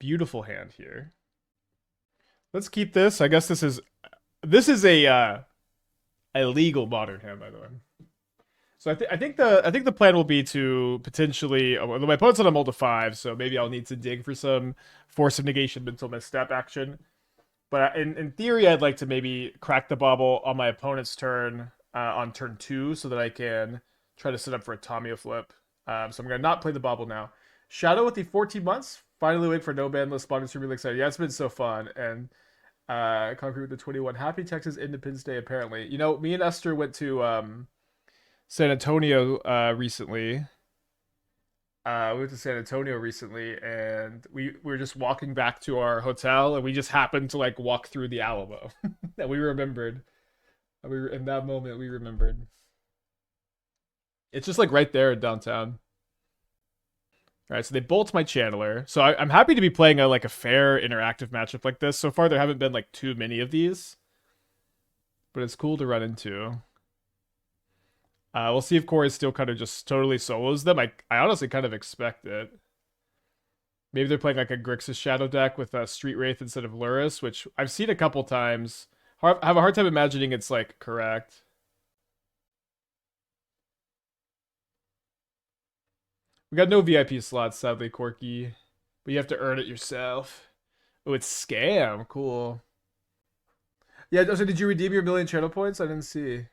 Beautiful hand here. Let's keep this. I guess this is a legal modern hand, by the way. So I think the plan will be to potentially my opponent's on a multi 5, so maybe I'll need to dig for some Force of Negation Mental Misstep action. But in theory, I'd like to maybe crack the Bauble on my opponent's turn on turn 2 so that I can try to set up for a Tamiyo flip. So I'm going to not play the Bauble now. Shadow with the 14 months. Finally wait for no Banlist. Spawning's really excited. Yeah, it's been so fun. And Concrete with the 21. Happy Texas Independence Day, apparently. You know, me and Esther went to San Antonio recently. We went to San Antonio recently, and we were just walking back to our hotel, and we just happened to like walk through the Alamo, and we remembered. In that moment, we remembered. It's just like right there in downtown. All right, so they bolt my Channeler. So I'm happy to be playing like a fair interactive matchup like this. So far, there haven't been like too many of these, but it's cool to run into. We'll see if Cori-Steel Cutter just totally solos them. I honestly kind of expect it. Maybe they're playing like a Grixis Shadow deck with a Street Wraith instead of Lurrus, which I've seen a couple times. I have a hard time imagining it's like correct. We got no VIP slots, sadly, Corky. But you have to earn it yourself. Oh, it's Scam. Cool. Yeah, so did you redeem your million channel points? I didn't see.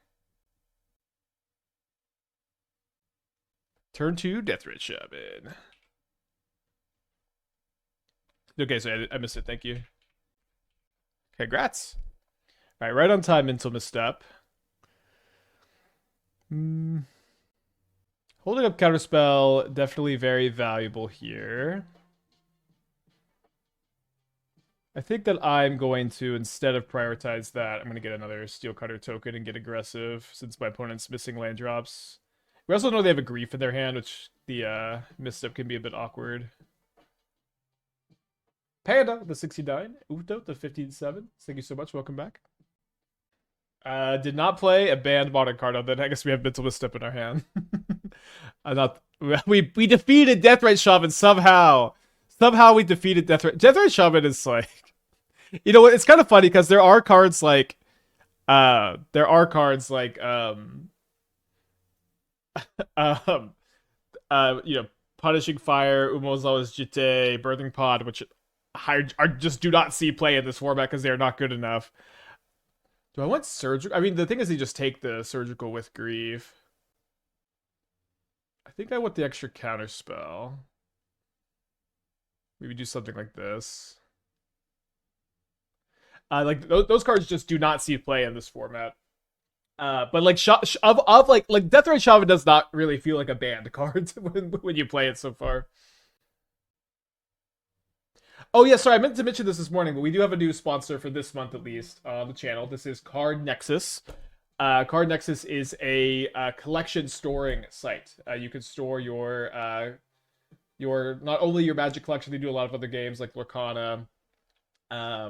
Turn 2, Deathwitch Shaman. Okay, so I missed it. Thank you. Congrats. All right, right on time, Mental Misstep. Holding up Counterspell, definitely very valuable here. I think that I'm going to, instead of prioritize that, I'm going to get another Steel Cutter token and get aggressive since my opponent's missing land drops. We also know they have a Grief in their hand, which the misstep can be a bit awkward. Panda, the 69. Uto, the 15-7. Thank you so much. Welcome back. Did not play a banned modern card on that. I guess we have Mental Misstep in our hand. We defeated Deathrite Shaman somehow. Somehow we defeated Deathrite Shaman is like, you know what? It's kind of funny because there are cards like, you know, Punishing Fire, Umozawa's Jite, Birthing Pod, which are just do not see play in this format because they are not good enough. Do I want surgical? I mean, the thing is, they just take the surgical with Grief. I think I want the extra Counterspell. Maybe do something like this. Like those cards just do not see play in this format. But like like Deathrite Shaman does not really feel like a banned card when you play it so far. Oh yeah, sorry, I meant to mention this morning, but we do have a new sponsor for this month at least on the channel. This is Card Nexus. Card Nexus is a collection storing site. You can store your not only your Magic collection. They do a lot of other games like Lorcana. I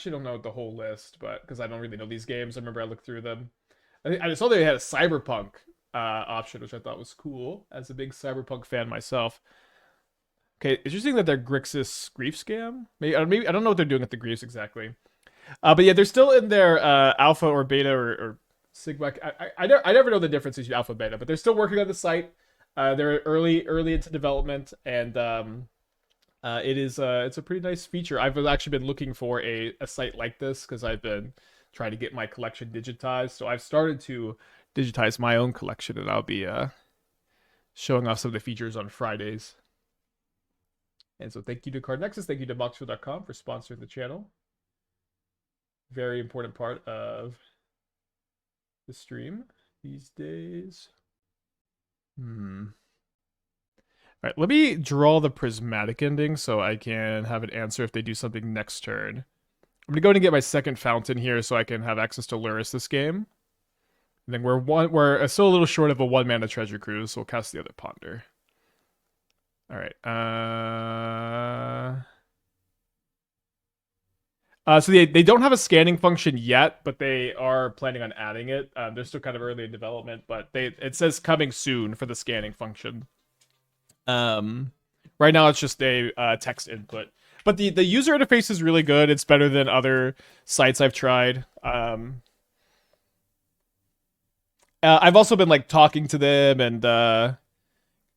don't know the whole list, but because I don't really know these games, I remember I looked through them. I saw they had a Cyberpunk option, which I thought was cool as a big Cyberpunk fan myself. Okay, interesting that they're Grixis Grief Scam. Maybe I don't know what they're doing at the Griefs exactly. But yeah, they're still in their alpha or beta or sigma. I never know the difference between alpha and beta, but they're still working on the site. They're early into development, and it's a pretty nice feature. I've actually been looking for a site like this because I've been trying to get my collection digitized. So I've started to digitize my own collection, and I'll be showing off some of the features on Fridays. And so thank you to Card Nexus, thank you to Boxfield.com for sponsoring the channel. Very important part of the stream these days. All right, let me draw the Prismatic Ending so I can have an answer if they do something next turn. I'm going to go ahead and get my second Fountain here so I can have access to Lurrus this game. And then we're still a little short of a 1-mana Treasure Cruise, so we'll cast the other Ponder. All right. So they don't have a scanning function yet, but they are planning on adding it. They're still kind of early in development, but it says coming soon for the scanning function. Right now it's just a text input. But the user interface is really good. It's better than other sites I've tried. I've also been like talking to them and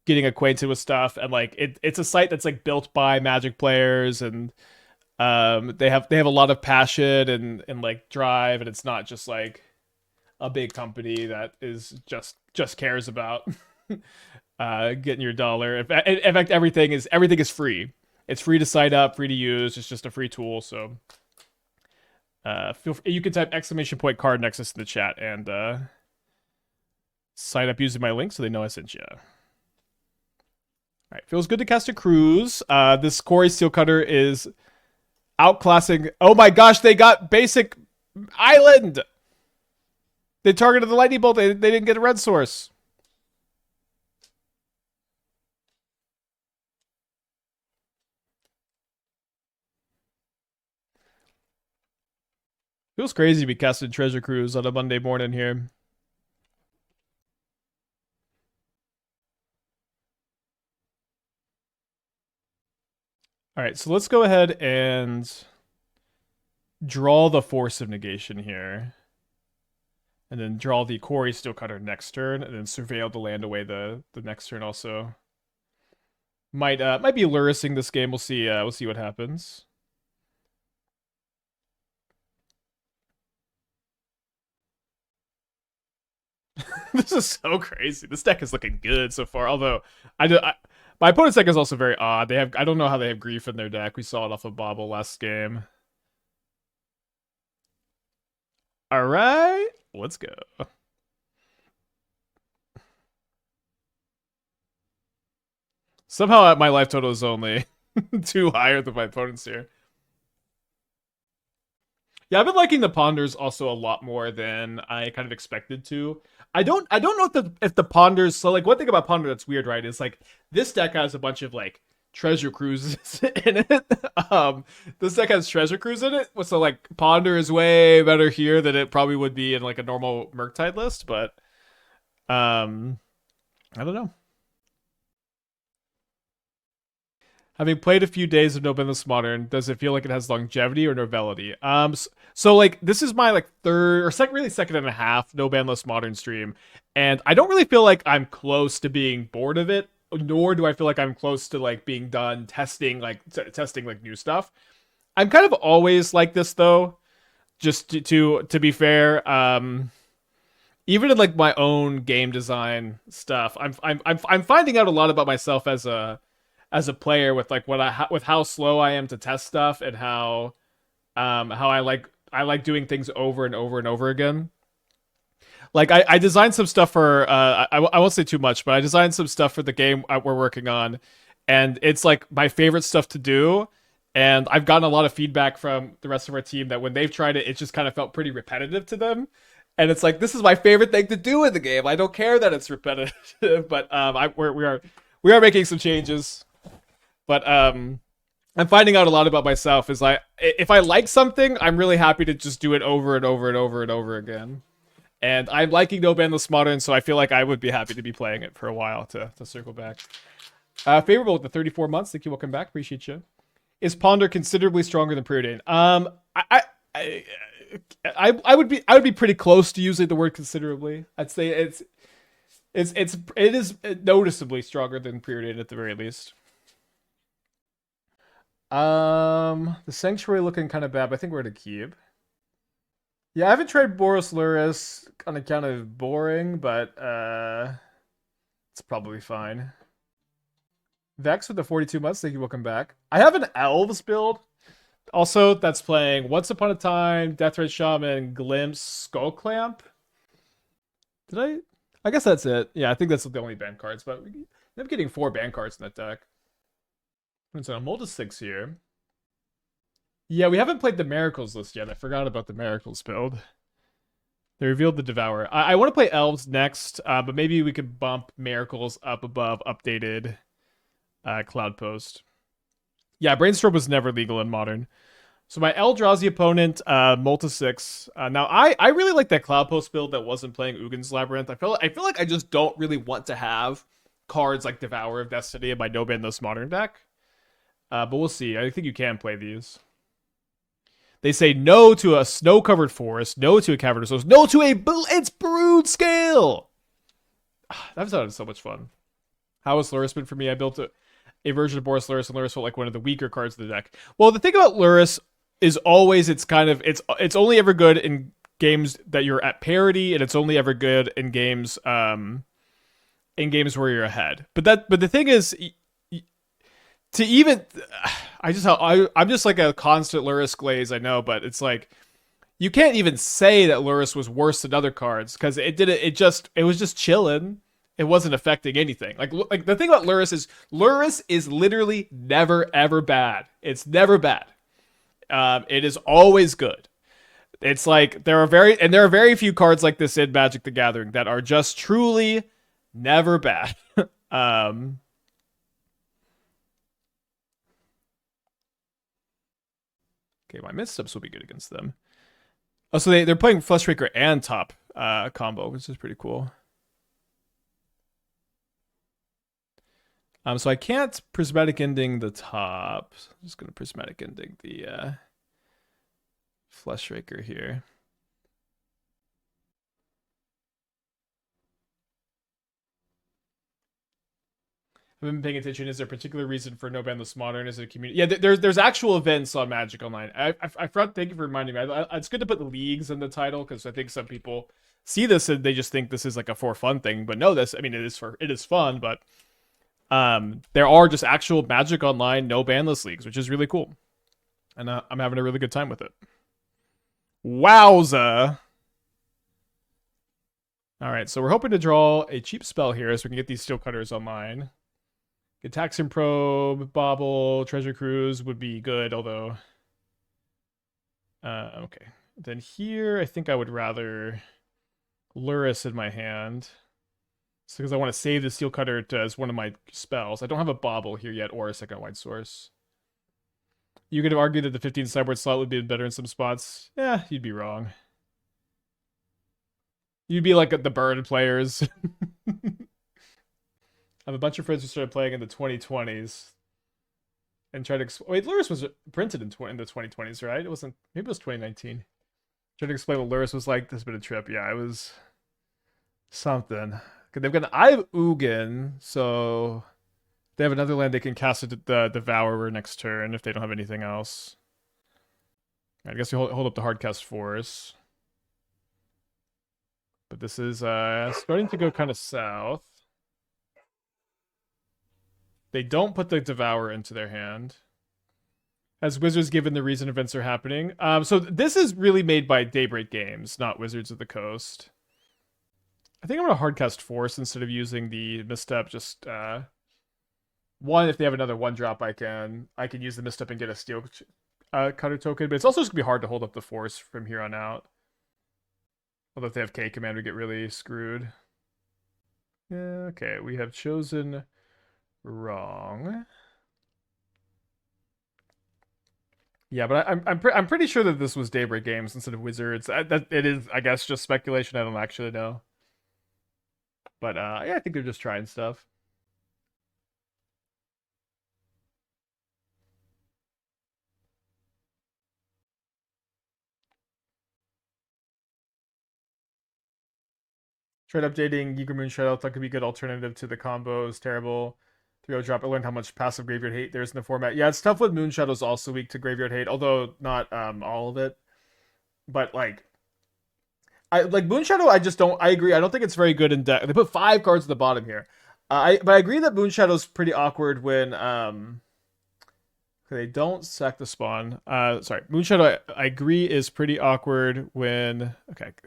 getting acquainted with stuff, and like it's a site that's like built by Magic players, and they have a lot of passion and like drive, and it's not just like a big company that is just cares about getting your dollar. In fact, everything is free. It's free to sign up, free to use. It's just a free tool. So you can type !card Nexus in the chat and sign up using my link so they know I sent you. All right, feels good to cast a cruise. This Cori-Steel Cutter is outclassing. Oh my gosh, they got basic island. They targeted the lightning bolt. They didn't get a red source. Feels crazy to be casting Treasure Cruise on a Monday morning here. All right, so let's go ahead and draw the Force of Negation here. And then draw the Cori-Steel Cutter next turn, and then surveil the land away the next turn also. Might be Lurrusing this game. We'll see what happens. This is so crazy. This deck is looking good so far. Although my opponent's deck is also very odd. I don't know how they have Grief in their deck. We saw it off of Bauble last game. All right, let's go. Somehow my life total is only 2 higher than my opponent's here. Yeah, I've been liking the Ponders also a lot more than I kind of expected to. I don't know if the Ponders, so like one thing about Ponder that's weird, right, is like this deck has a bunch of like Treasure Cruises in it. This deck has Treasure Cruise in it, so like Ponder is way better here than it probably would be in like a normal Murktide list, but I don't know. Having played a few days of No Banlist Modern, does it feel like it has longevity or novelty? So like this is my like third or second and a half No Banlist Modern stream, and I don't really feel like I'm close to being bored of it, nor do I feel like I'm close to like being done testing testing like new stuff. I'm kind of always like this though, just to be fair. Even in like my own game design stuff, I'm finding out a lot about myself as a player with like with how slow I am to test stuff, and how I like doing things over and over and over again. Like I designed some stuff for I won't say too much, but I designed some stuff for the game we're working on, and it's like my favorite stuff to do. And I've gotten a lot of feedback from the rest of our team that when they've tried it, it just kind of felt pretty repetitive to them. And it's like, this is my favorite thing to do in the game. I don't care that it's repetitive, but we are making some changes. But I'm finding out a lot about myself. Is like if I like something, I'm really happy to just do it over and over and over and over again. And I'm liking No Banlist Modern, so I feel like I would be happy to be playing it for a while to circle back. Favorable with the 34 months. Thank you. Welcome back. Appreciate you. Is Ponder considerably stronger than Preordain? I would be pretty close to using the word considerably. I'd say it is noticeably stronger than Preordain at the very least. The Sanctuary looking kind of bad, but I think we're at a keep. Yeah, I haven't tried Boros Lurrus on account of boring, but it's probably fine. Vex with the 42 months. Thank you. Welcome back. I have an Elves build. Also, that's playing Once Upon a Time, Deathray Shaman, Glimpse, Skull Clamp. Did I guess that's it. Yeah, I think that's the only ban cards, but we end up getting 4 ban cards in that deck. So I'm Mold 6 here. Yeah, we haven't played the Miracles list yet. I forgot about the Miracles build. They revealed the Devourer. I want to play Elves next, but maybe we could bump Miracles up above updated Cloud Post. Yeah, Brainstorm was never legal in Modern. So my Eldrazi opponent, Molta 6. Now, I really like that Cloud Post build that wasn't playing Ugin's Labyrinth. I feel like I just don't really want to have cards like Devourer of Destiny in my No Banlist Modern deck. But we'll see. I think you can play these. They say no to a snow-covered forest, no to a cavernous host, no to it's Brood Scale. That sounded so much fun. How was Lurrus been for me? I built a version of Boris Lurrus, and Lurrus felt like one of the weaker cards of the deck. Well, the thing about Lurrus is always it's only ever good in games that you're at parity, and it's only ever good in games where you're ahead. But the thing is, to even I'm just like a constant Lurrus glaze, I know, but it's like you can't even say that Lurrus was worse than other cards because it was just chilling. It wasn't affecting anything. Like the thing about Lurrus is literally never ever bad. It's never bad. It is always good. It's like there are very few cards like this in Magic the Gathering that are just truly never bad. Okay, my Missteps will be good against them. Oh, so they're playing Fleshraker and Top combo, which is pretty cool. So I can't Prismatic Ending the top. I'm just gonna Prismatic Ending the Fleshraker here. I've been paying attention. Is there a particular reason for no Banlist Modern? Is it a community? Yeah, there's actual events on Magic Online. Thank you for reminding me. It's good to put the leagues in the title because I think some people see this and they just think this is like a for fun thing. But no, it is fun. But there are just actual Magic Online no Banlist leagues, which is really cool, and I'm having a really good time with it. Wowza! All right, so we're hoping to draw a cheap spell here so we can get these Steel Cutters online. Gitaxian Probe, Bauble, Treasure Cruise would be good, although... okay. Then here, I think I would rather Lurrus in my hand. It's because I want to save the Steel Cutter as one of my spells. I don't have a Bauble here yet, or a second white source. You could have argued that the 15 sideboard slot would be better in some spots. Yeah, you'd be wrong. You'd be like the bird players. I have a bunch of friends who started playing in the 2020s and tried to wait. Lurrus was printed in the 2020s, right? It wasn't. Maybe it was 2019. Trying to explain what Lurrus was like. This has been a trip. Yeah, it was something. They've got an Eye of Ugin, so they have another land they can cast the Devourer next turn if they don't have anything else. I guess we hold up the Hardcast Force. But this is starting to go kind of south. They don't put the Devourer into their hand. As Wizards given the reason events are happening. So this is really made by Daybreak Games, not Wizards of the Coast. I think I'm going to Hardcast Force instead of using the Misstep. Just one, if they have another 1-drop, I can use the Misstep and get a Steel Cutter token. But it's also just going to be hard to hold up the Force from here on out. Although if they have K-Command, we get really screwed. Yeah, okay, we have chosen wrong. Yeah, but I'm pretty sure that this was Daybreak Games instead of Wizards. That it is, I guess, just speculation. I don't actually know. But yeah, I think they're just trying stuff. Tried updating Eager Moonshot. Thought could be a good alternative to the combos. Terrible. 3-0 drop. I learned how much passive graveyard hate there is in the format. Yeah, it's tough with Moonshadow's also weak to graveyard hate, although not all of it. But like Moonshadow, I agree. I don't think it's very good in deck. They put 5 cards at the bottom here. But I agree that Moonshadow's pretty awkward when they don't sack the spawn. Sorry, Moonshadow I agree is pretty awkward when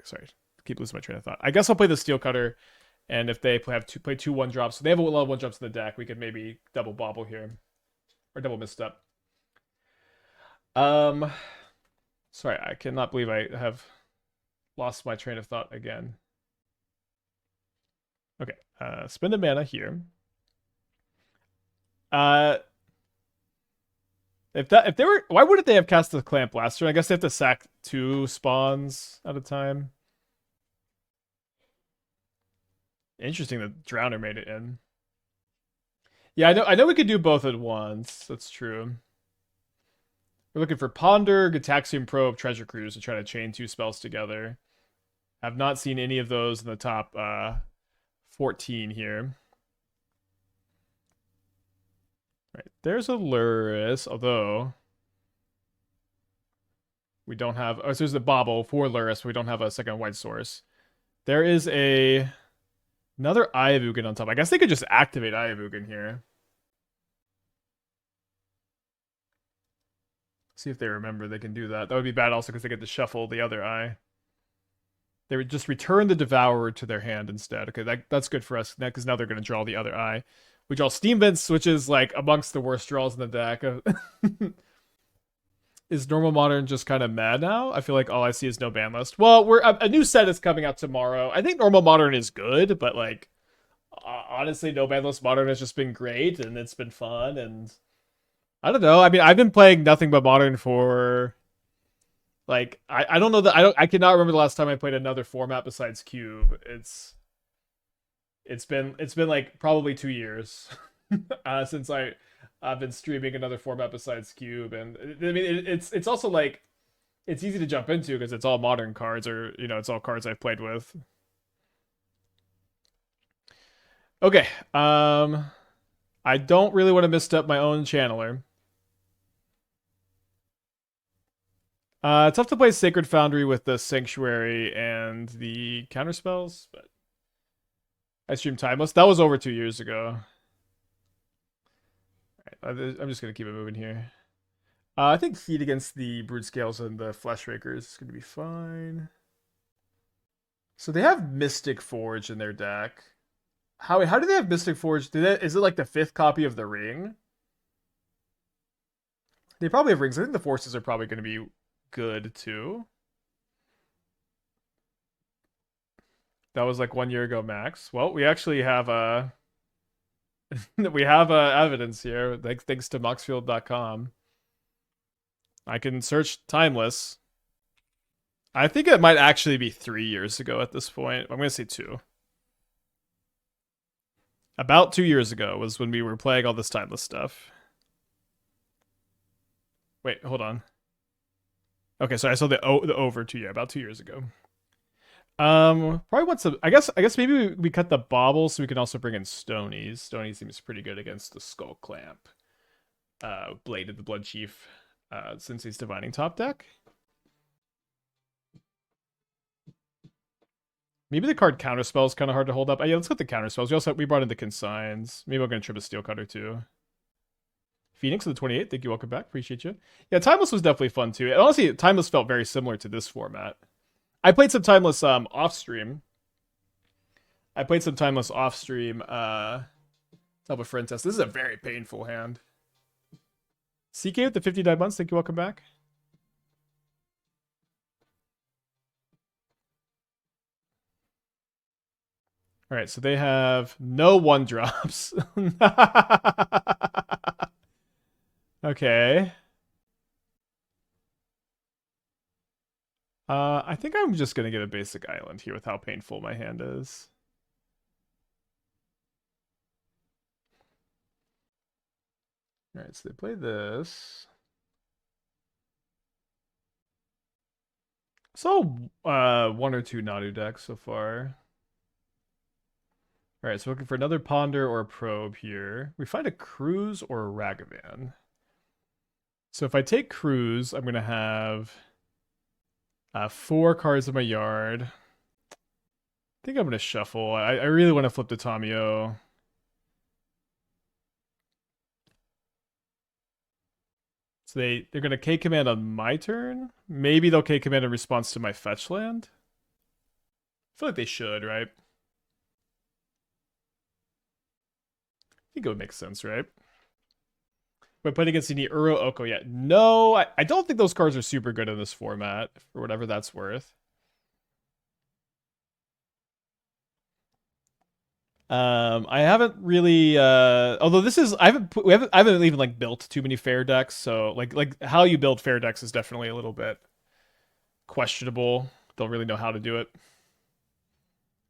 sorry. Keep losing my train of thought. I guess I'll play the Steel Cutter, and if they play 2 1-drops, so they have a lot of 1-drops in the deck, we could maybe double Bauble here. Or double Misstep. Sorry, I cannot believe I have lost my train of thought again. Okay, spend a mana here. If they were, why wouldn't they have cast the Clamp last turn? I guess they have to sack 2 spawns at a time. Interesting that Drowner made it in. Yeah, I know we could do both at once. That's true. We're looking for Ponder, Gitaxian Probe, Treasure Cruise to try to chain two spells together. Have not seen any of those in the top 14 here. Right, there's a Lurrus, although we don't have. Oh, so there's the Bauble for Lurrus. We don't have a second white source. There is another Eye of Ugin on top. I guess they could just activate Eye of Ugin here. See if they remember they can do that. That would be bad also because they get to shuffle the other eye. They would just return the Devourer to their hand instead. Okay, that's good for us because now they're going to draw the other eye. We draw Steam Vents, which is like amongst the worst draws in the deck. Is Normal Modern just kind of mad now? I feel like all I see is no ban list. Well, a new set is coming out tomorrow. I think Normal Modern is good, but like honestly, no ban list Modern has just been great and it's been fun and I don't know. I mean, I've been playing nothing but Modern for like I don't know that I cannot remember the last time I played another format besides Cube. It's been like probably 2 years since I've been streaming another format besides Cube, and I mean it's also like it's easy to jump into because it's all modern cards or it's all cards I've played with. Okay, I don't really want to misstep my own channeler. Tough to play Sacred Foundry with the Sanctuary and the Counterspells, but I streamed Timeless. That was over 2 years ago. All right, I'm just going to keep it moving here. I think Heat against the Brood Scales and the Flesh Rakers is going to be fine. So they have Mystic Forge in their deck. How do they have Mystic Forge? Is it like the 5th copy of the Ring? They probably have rings. I think the Forces are probably going to be good too. That was like 1 year ago max. Well, we actually have we have evidence here thanks to moxfield.com. I can search Timeless. I think it might actually be 3 years ago at this point. I'm going to say 2. About 2 years ago was when we were playing all this Timeless stuff. Wait, hold on. Okay, so I saw the over 2 years, about 2 years ago. Probably want some. I guess maybe we cut the Bauble so we can also bring in Stonies. Stony seems pretty good against the Skull Clamp. Bladed the Blood Chief, since he's Divining top deck. Maybe the card Counterspell is kind of hard to hold up. Yeah, let's get the Counterspells. We brought in the Consigns. Maybe I'm gonna trip a Steel Cutter too. Phoenix of the 28th, thank you, welcome back, appreciate you. Yeah, Timeless was definitely fun too. And honestly, Timeless felt very similar to this format. I played some Timeless off stream. Top of friend test. This is a very painful hand. CK with the 59 months, thank you, welcome back. All right, so they have no 1-drops. Okay. I think I'm just gonna get a basic island here with how painful my hand is. All right, so they play this. So, 1 or 2 Nadu decks so far. All right, so looking for another Ponder or a Probe here. We find a Cruise or a Ragavan. So if I take Cruise, I'm gonna have 4 cards in my yard. I think I'm gonna shuffle. I really want to flip the Tamiyo. So they're gonna K command on my turn. Maybe they'll K command in response to my fetch land. I feel like they should, right? I think it would make sense, right? But playing against any Uro Oko yet? No, I don't think those cards are super good in this format, for whatever that's worth. I haven't really although this is I haven't even like built too many fair decks, so like how you build fair decks is definitely a little bit questionable. Don't really know how to do it.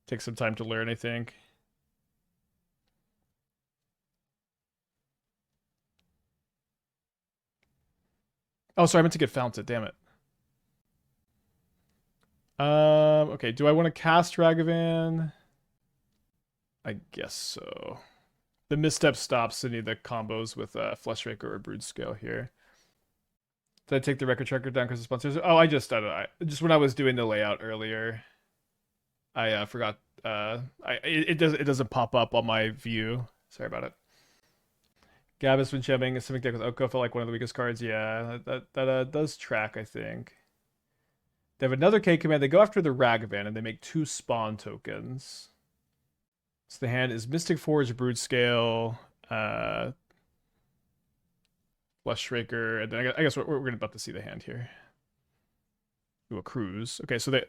Take some time to learn, I think. Oh, sorry, I meant to get Fountain. Damn it. Okay, do I want to cast Ragavan? I guess so. The misstep stops any of the combos with Fleshraker or Brood Scale here. Did I take the record tracker down because of sponsors? Oh, I just just when I was doing the layout earlier, I forgot. It doesn't pop up on my view. Sorry about it. Gabus when jamming a Simic deck with Oko felt like one of the weakest cards. Yeah, that does track, I think. They have another K command. They go after the Ragavan and they make 2 spawn tokens. So the hand is Mystic Forge, Brood Scale, Fleshraker, and then I guess we're about to see the hand here. Do a cruise. Okay, so they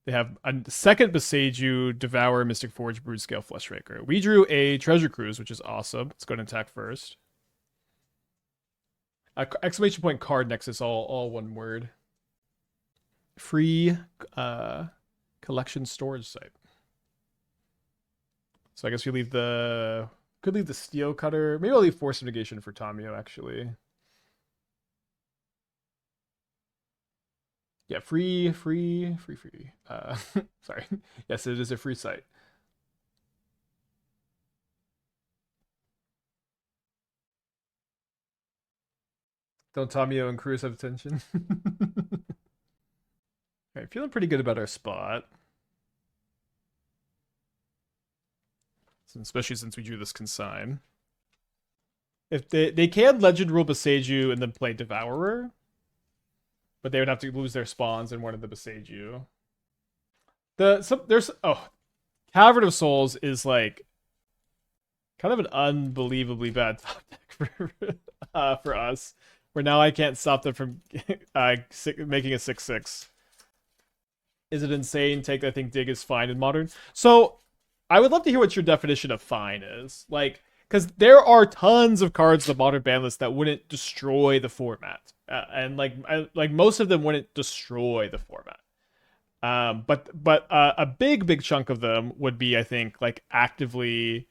have a second Beseiju, Devour, Mystic Forge, Brood Scale, Fleshraker. We drew a Treasure Cruise, which is awesome. Let's go and attack first. Exclamation point card Nexus, all one word. Free collection storage site. So I guess we leave the... Could leave the Steel Cutter. Maybe I'll leave Force of Negation for Tamiyo, actually. Yeah, free. Sorry. Yes, it is a free site. Don't Tamiyo and Cruz have attention? Alright, feeling pretty good about our spot. Especially since we drew this Consign. If they can Legend Rule Beseiju and then play Devourer, but they would have to lose their spawns in one of the Beseiju. Cavern of Souls is like kind of an unbelievably bad top deck for us. Where now I can't stop them from making a 6/6. Is it insane? Take I think Dig is fine in Modern. So I would love to hear what your definition of fine is. Like, because there are tons of cards in the Modern ban list that wouldn't destroy the format. And like most of them wouldn't destroy the format. But a big chunk of them would be, I think, like actively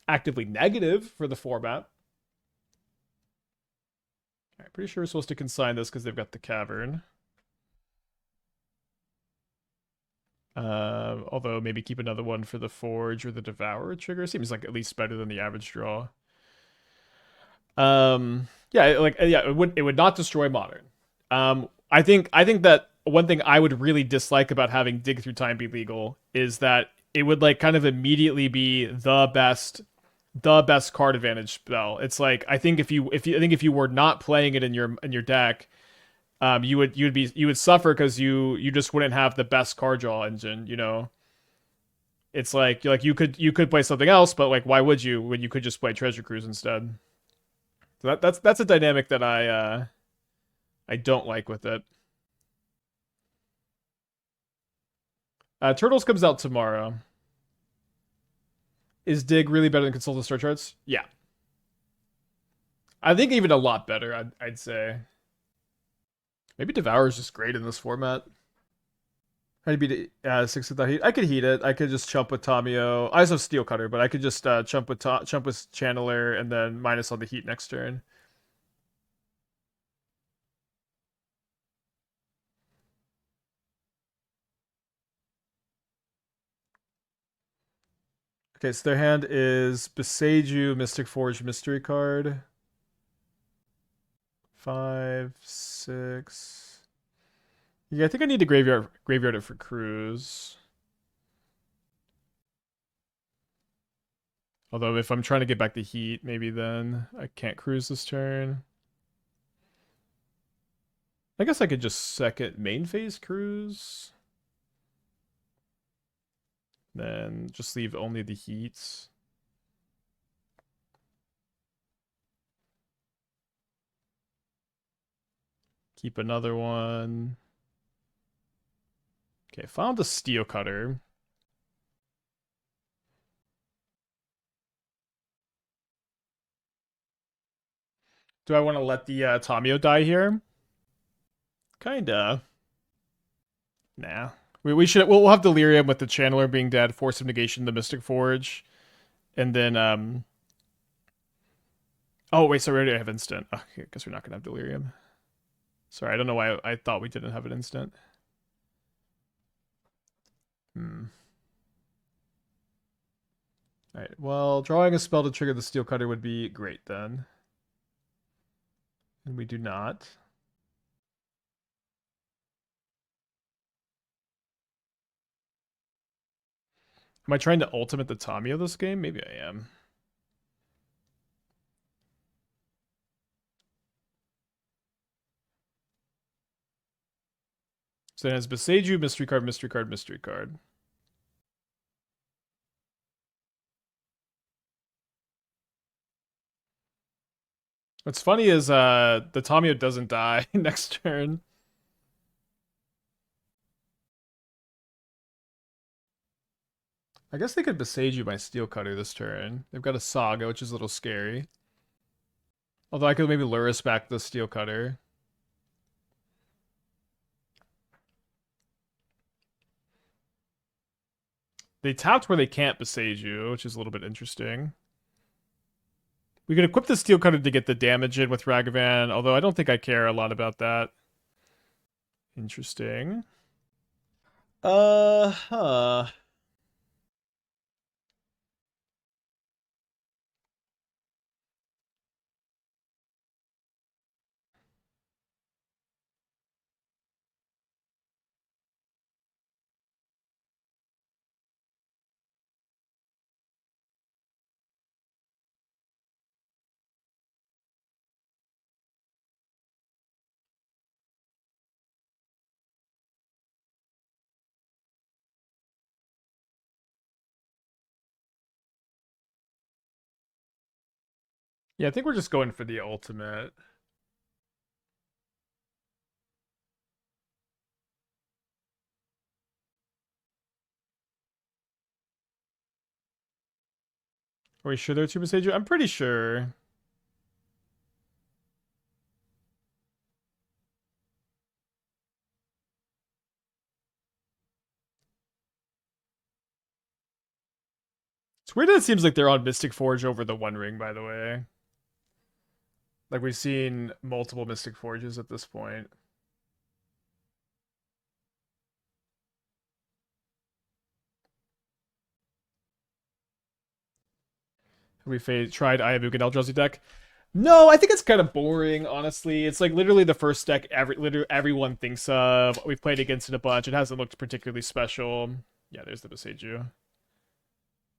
negative for the format. All right, pretty sure we're supposed to consign this because they've got the Cavern. Although maybe keep another one for the Forge or the Devourer trigger. Seems like at least better than the average draw. It would not destroy Modern. I think that one thing I would really dislike about having Dig Through Time be legal is that it would like kind of immediately be the best card advantage spell. It's like I think if you were not playing it in your deck, you would suffer because you just wouldn't have the best card draw engine, you know. It's like you could play something else, but like why would you when you could just play Treasure Cruise instead? So that's a dynamic that I don't like with it. Turtles comes out tomorrow. Is Dig really better than Consult the Star Charts? Yeah. I think even a lot better, I'd say. Maybe Devour is just great in this format. How do you beat 6 without heat? I could heat it. I could just chump with Tamiyo. I also have Steel Cutter, but I could just chump with Channeler and then minus on the heat next turn. Okay, so their hand is Beseiju, Mystic Forge, Mystery card. 5, 6. Yeah, I think I need to graveyard it for Cruise. Although if I'm trying to get back the heat, maybe then I can't Cruise this turn. I guess I could just second main phase Cruise. Then just leave only the heats. Keep another one. Okay, found the Steel Cutter. Do I want to let the Tamiyo die here? Kinda. Nah. We'll have Delirium with the Channeler being dead, Force of Negation, the Mystic Forge, and then Oh, wait, so we already have instant. Oh, I guess we're not going to have Delirium. Sorry, I don't know why I thought we didn't have an instant. Alright, well, drawing a spell to trigger the Steel Cutter would be great then. And we do not. Am I trying to ultimate the Tamiyo this game? Maybe I am. So it has Beseiju, mystery card, mystery card, mystery card. What's funny is the Tamiyo doesn't die next turn. I guess they could Beseiju my Steel Cutter this turn. They've got a Saga, which is a little scary. Although I could maybe Lurrus back the Steel Cutter. They tapped where they can't Beseiju, which is a little bit interesting. We could equip the Steel Cutter to get the damage in with Ragavan, although I don't think I care a lot about that. Interesting. Huh. Yeah, I think we're just going for the ultimate. Are we sure they're two Beseiju? I'm pretty sure. It's weird that it seems like they're on Mystic Forge over the One Ring, by the way. Like we've seen multiple Mystic Forges at this point. Have we tried Ayabuka and Eldrazi deck? No, I think it's kind of boring, honestly. It's like literally the first deck literally everyone thinks of. We've played against it a bunch. It hasn't looked particularly special. Yeah, there's the Beseiju.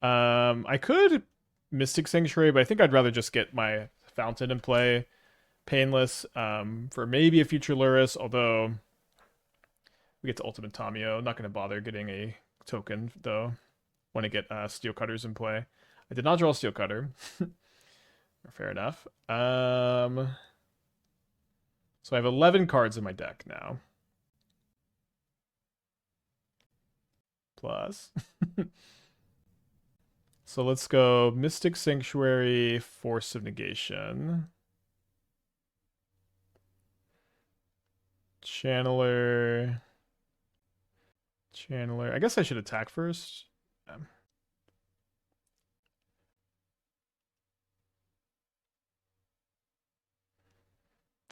I could Mystic Sanctuary, but I think I'd rather just get my Fountain and play Painless for maybe a future Lurrus, although we get to Ultimate Tamiyo. Not going to bother getting a token, though. Want to get Steel Cutters in play. I did not draw a Steel Cutter. Fair enough. So I have 11 cards in my deck now. Plus. So let's go Mystic Sanctuary, Force of Negation. Channeler. I guess I should attack first.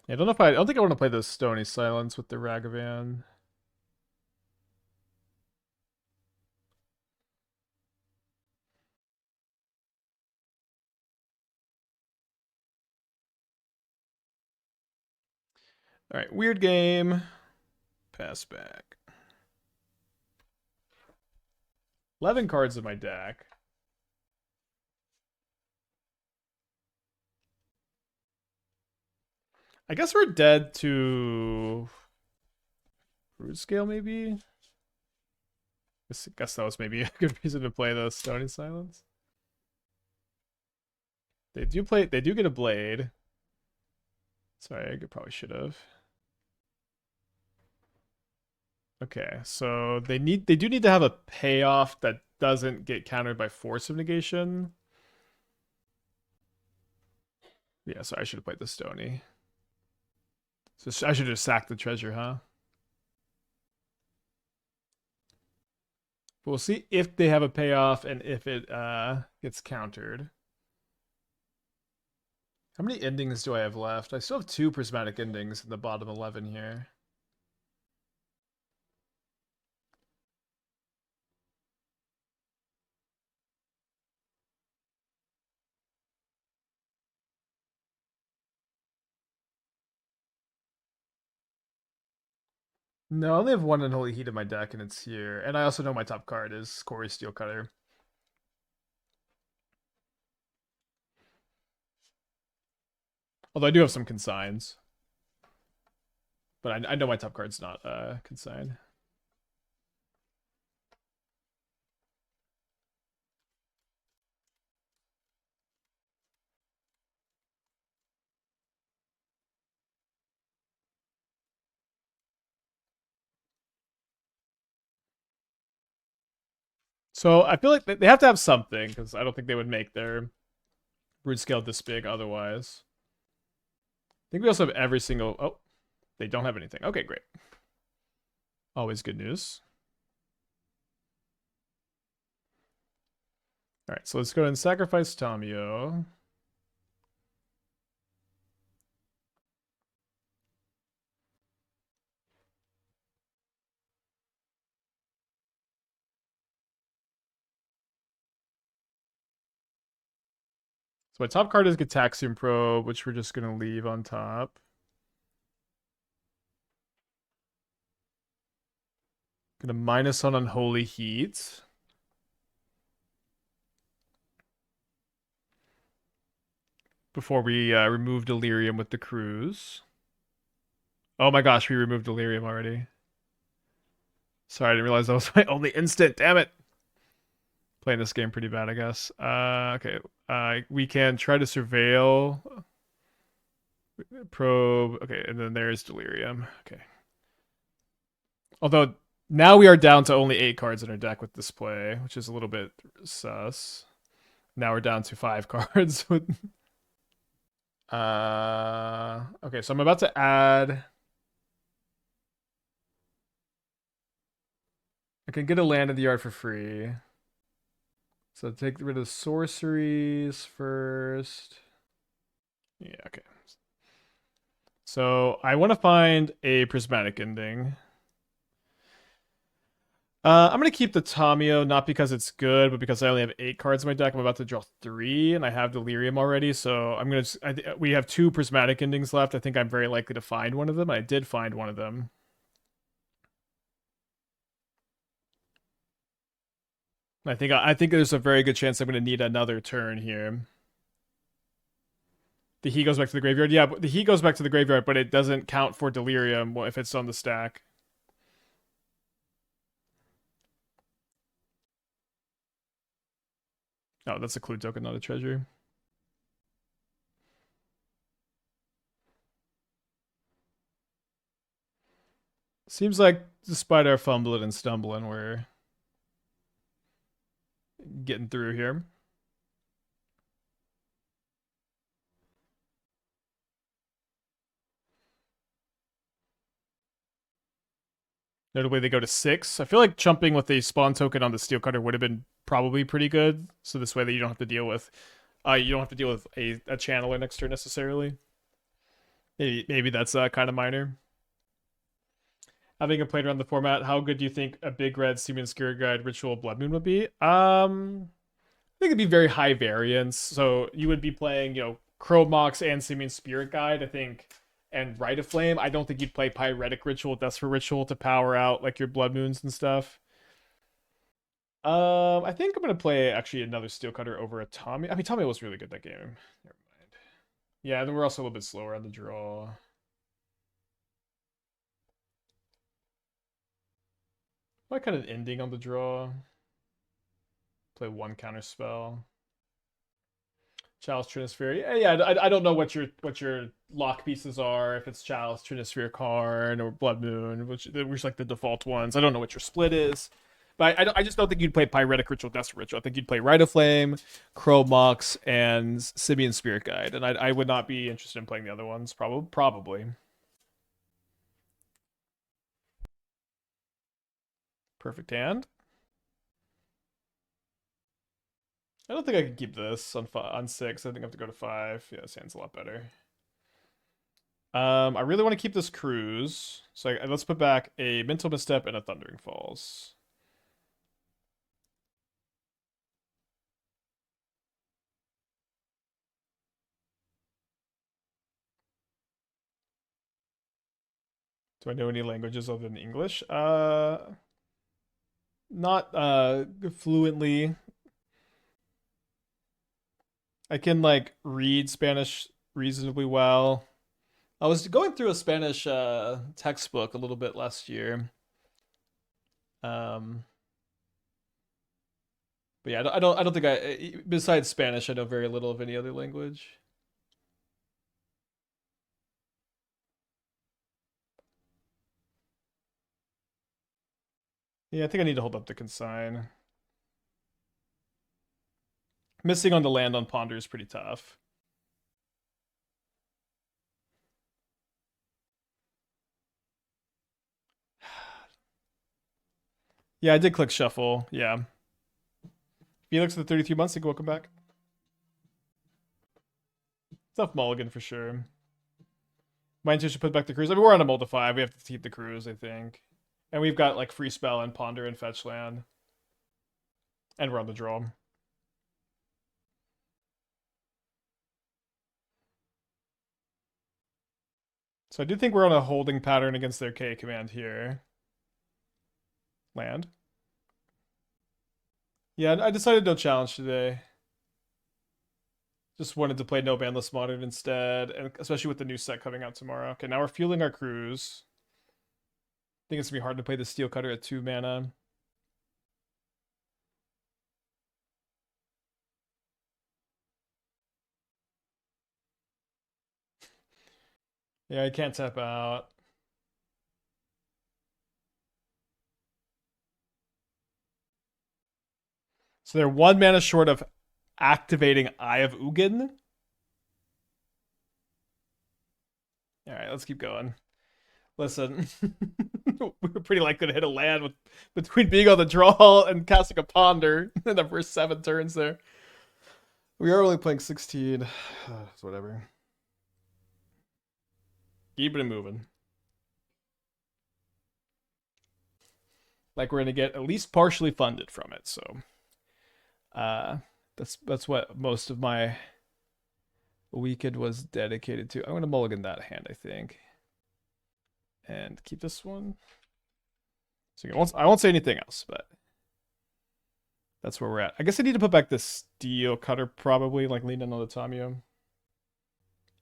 I don't know if I don't think I want to play the Stony Silence with the Ragavan. All right, weird game. Pass back. 11 cards in my deck. I guess we're dead to Root Scale, maybe? I guess that was maybe a good reason to play the Stony Silence. They do get a blade. Sorry, I probably should have. Okay, so they do need to have a payoff that doesn't get countered by Force of Negation. Yeah, so I should have played the Stony. So I should have sacked the treasure, huh? We'll see if they have a payoff and if it gets countered. How many endings do I have left? I still have 2 prismatic endings in the bottom 11 here. No, I only have 1 Unholy Heat in my deck, and it's here. And I also know my top card is Cori-Steel Cutter. Although I do have some consigns. But I know my top card's not consigned. So I feel like they have to have something, because I don't think they would make their root scale this big otherwise. I think we also have every single... Oh, they don't have anything. Okay, great. Always good news. All right, so let's go ahead and sacrifice Tamiyo. So my top card is Gitaxian Probe, which we're just going to leave on top. Going to minus on Unholy Heat. Before we remove Delirium with the Cruise. Oh my gosh, we removed Delirium already. Sorry, I didn't realize that was my only instant. Damn it. Playing this game pretty bad, I guess. Okay. We can try to surveil. Probe. Okay, and then there's Delirium. Okay. Although now we are down to only 8 cards in our deck with display, which is a little bit sus. Now we're down to 5 cards with. Okay, so I'm about to add. I can get a land in the yard for free. So take rid of sorceries first. Yeah, okay. So I want to find a prismatic ending. I'm gonna keep the Tamiyo, not because it's good, but because I only have 8 cards in my deck. I'm about to draw 3, and I have Delirium already, so I'm gonna. We have 2 prismatic endings left. I think I'm very likely to find one of them. I did find one of them. I think there's a very good chance I'm gonna need another turn here. The heat goes back to the graveyard. Yeah, but the heat goes back to the graveyard, but it doesn't count for Delirium if it's on the stack. Oh, that's a clue token, not a treasure. Seems like despite our fumbling and stumbling, we're getting through here. Notably, they go to 6. I feel like chumping with a spawn token on the steel cutter would have been probably pretty good. So this way that you don't have to deal with, a channeler next turn necessarily. Maybe that's kind of minor. Having played around the format, how good do you think a big red Simian Spirit Guide Ritual Blood Moon would be? I think it'd be very high variance. So you would be playing, Crow Mox and Simian Spirit Guide, I think, and Rite of Flame. I don't think you'd play Pyretic Ritual, Desperate Ritual to power out like your Blood Moons and stuff. I think I'm gonna play actually another Steel Cutter over a Tommy. I mean, Tommy was really good that game. Never mind. Yeah, and then we're also a little bit slower on the draw. What kind of ending on the draw? Play 1 Counterspell. Chalice Trinisphere. Yeah. I don't know what your lock pieces are. If it's Chalice Trinisphere Karn or Blood Moon, which like the default ones. I don't know what your split is. But I just don't think you'd play Pyretic Ritual, Desperate Ritual. I think you'd play Rite of Flame, Crow Mox, and Sibian Spirit Guide. And I would not be interested in playing the other ones, probably. Perfect hand. I don't think I can keep this on 6. I think I have to go to 5. Yeah, this hand's a lot better. I really want to keep this cruise. So let's put back a Mental Misstep and a Thundering Falls. Do I know any languages other than English? Not fluently. I can like read Spanish reasonably well. I was going through a Spanish textbook a little bit last year. Um, but yeah, I don't think besides Spanish, I know very little of any other language. Yeah, I think I need to hold up the consign. Missing on the land on Ponder is pretty tough. Yeah, I did click shuffle. Yeah. Felix of the 33 months, thank you, welcome back. Tough mulligan for sure. My intention to put back the cruise. I mean, we're on a multi 5. We have to keep the cruise, I think. And we've got like free spell and ponder and fetch land. And we're on the draw. So I do think we're on a holding pattern against their K command here. Land. Yeah, I decided no challenge today. Just wanted to play no Banlist Modern instead, and especially with the new set coming out tomorrow. Okay, now we're fueling our cruise. I think it's gonna be hard to play the Steel Cutter at 2 mana. Yeah, I can't tap out. So they're 1 mana short of activating Eye of Ugin. Alright, let's keep going. Listen, we're pretty likely to hit a land between being on the draw and casting a ponder in the first 7 turns there. We are only playing 16. It's whatever. Keep it moving. Like we're gonna get at least partially funded from it, so that's what most of my weekend was dedicated to. I'm gonna mulligan that hand, I think. And keep this one. So I won't say anything else, but that's where we're at. I guess I need to put back the Steel Cutter, probably, like lean in on the Tamiyo.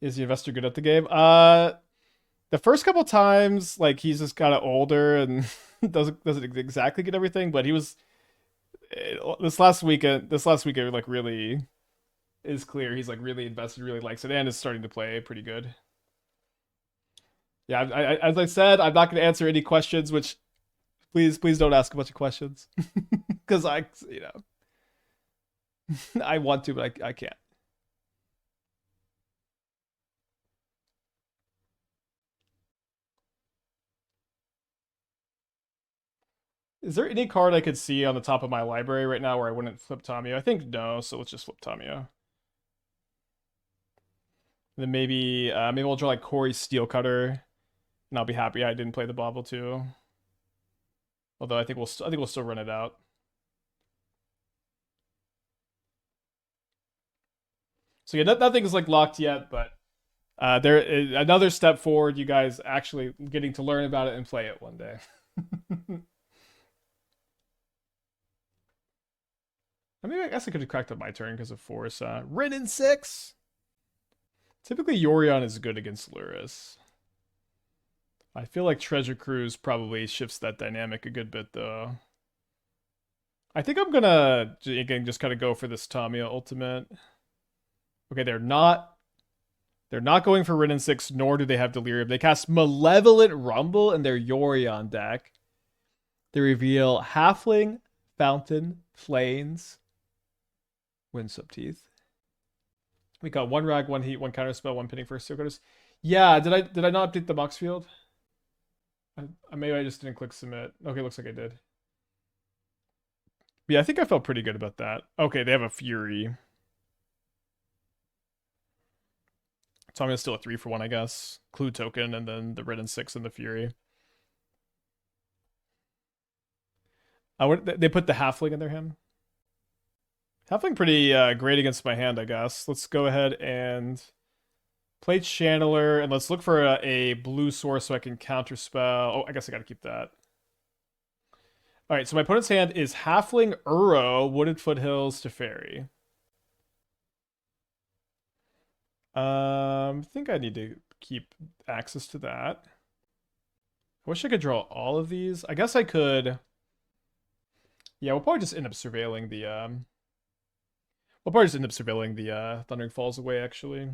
Is the investor good at the game? The first couple times, like he's just kind of older and doesn't exactly get everything, but he was this last weekend, like really is clear. He's like really invested, really likes it, and is starting to play pretty good. Yeah, as I said, I'm not going to answer any questions. Which please don't ask a bunch of questions because I want to, but I can't. Is there any card I could see on the top of my library right now where I wouldn't flip Tamiyo? I think no, so let's just flip Tamiyo. And then maybe we'll draw like Cori-Steel Cutter, and I'll be happy I didn't play the Bauble too. Although I think we'll still run it out. So yeah, nothing's like locked yet, but there is another step forward. You guys actually getting to learn about it and play it one day. I mean, I guess I could have cracked up my turn because of Force. Rin in 6. Typically, Yorion is good against Lurrus. I feel like Treasure Cruise probably shifts that dynamic a good bit, though. I think I'm gonna again just kind of go for this Tamiyo ultimate. Okay, they're not going for Rin and 6, nor do they have Delirium. They cast Malevolent Rumble in their Yorion deck. They reveal Halfling, Fountain, Plains, Windswept Teeth. We got 1 Rag, 1 Heat, 1 Counterspell, 1 Pinning for Steel Cutters. Yeah, did I not update the Mox field? Maybe I just didn't click submit. Okay, looks like I did. But But yeah, I think I felt pretty good about that. Okay, they have a Fury. So I'm gonna steal a 3-for-1, I guess. Clue token, and then the red and 6 and the Fury. They put the Halfling in their hand. Halfling pretty great against my hand, I guess. Let's go ahead and play Channeler, and let's look for a blue source so I can counterspell. Oh, I guess I gotta keep that. Alright, so my opponent's hand is Halfling, Uro, Wooded Foothills, Teferi. I think I need to keep access to that. I wish I could draw all of these. I guess I could. Yeah, we'll probably just end up surveilling the Thundering Falls away, actually.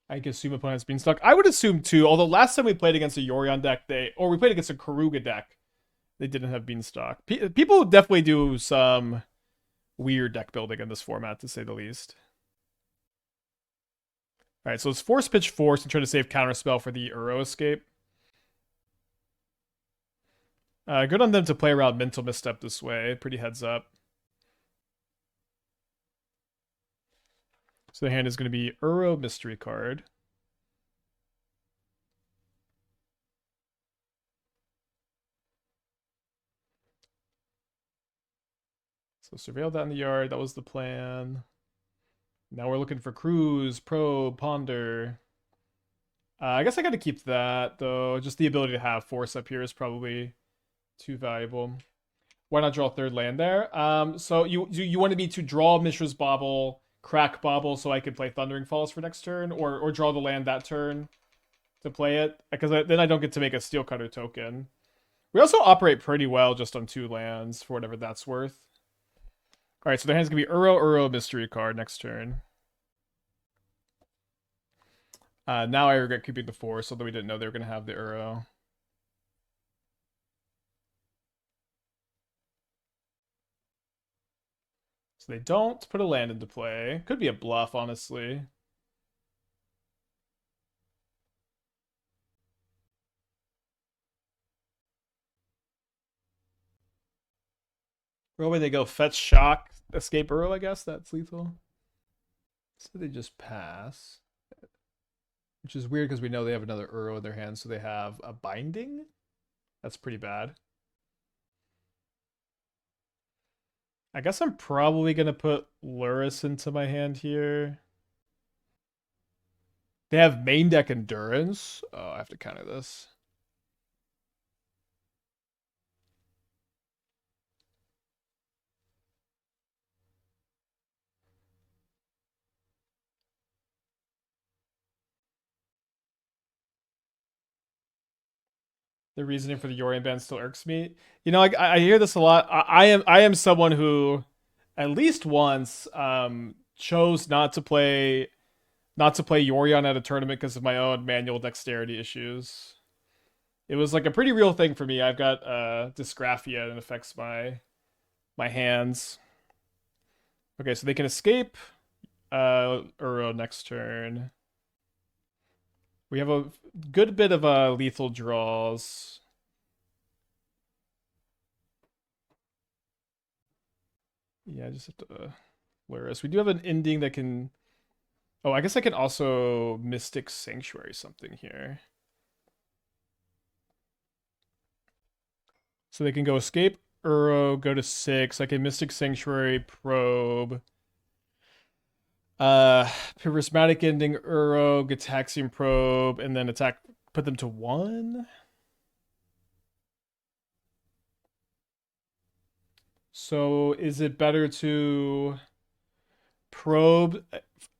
I can assume opponent's Beanstalk. I would assume too, although last time we played against a Yorion deck, we played against a Karuga deck, they didn't have Beanstalk. People definitely do some weird deck building in this format, to say the least. Alright, so let's force pitch Force and try to save Counterspell for the Uro escape. Good on them to play around Mental Misstep this way. Pretty heads up. So the hand is going to be Uro Mystery card. So surveil that in the yard. That was the plan. Now we're looking for Cruise, Probe, Ponder. I guess I got to keep that, though. Just the ability to have Force up here is probably too valuable. Why not draw a third land there? So you wanted me to draw Mishra's Bauble, crack Bauble, so I could play Thundering Falls for next turn, or draw the land that turn to play it, because then I don't get to make a Steel Cutter token. We also operate pretty well just on 2 lands for whatever that's worth. All right, so their hand's gonna be Uro Mystery card next turn. Now I regret keeping the Force, although we didn't know they were gonna have the Uro. So they don't put a land into play. Could be a bluff, honestly. Well, when they go fetch, shock, escape Uro, I guess that's lethal. So they just pass. Which is weird because we know they have another Uro in their hand, so they have a binding? That's pretty bad. I guess I'm probably going to put Lurrus into my hand here. They have main deck Endurance. Oh, I have to counter this. The reasoning for the Yorion ban still irks me. You know, I hear this a lot. I am someone who, at least once, chose not to play Yorion at a tournament because of my own manual dexterity issues. It was like a pretty real thing for me. I've got dysgraphia and it affects my hands. Okay, so they can escape Uro next turn. We have a good bit of lethal draws. Yeah, I just have to Lurrus. We do have an ending that can... Oh, I guess I can also Mystic Sanctuary something here. So they can go escape Uro, go to 6. I can Mystic Sanctuary, Probe. Prismatic Ending, Uro, Gitaxian Probe, and then attack, put them to 1. So is it better to probe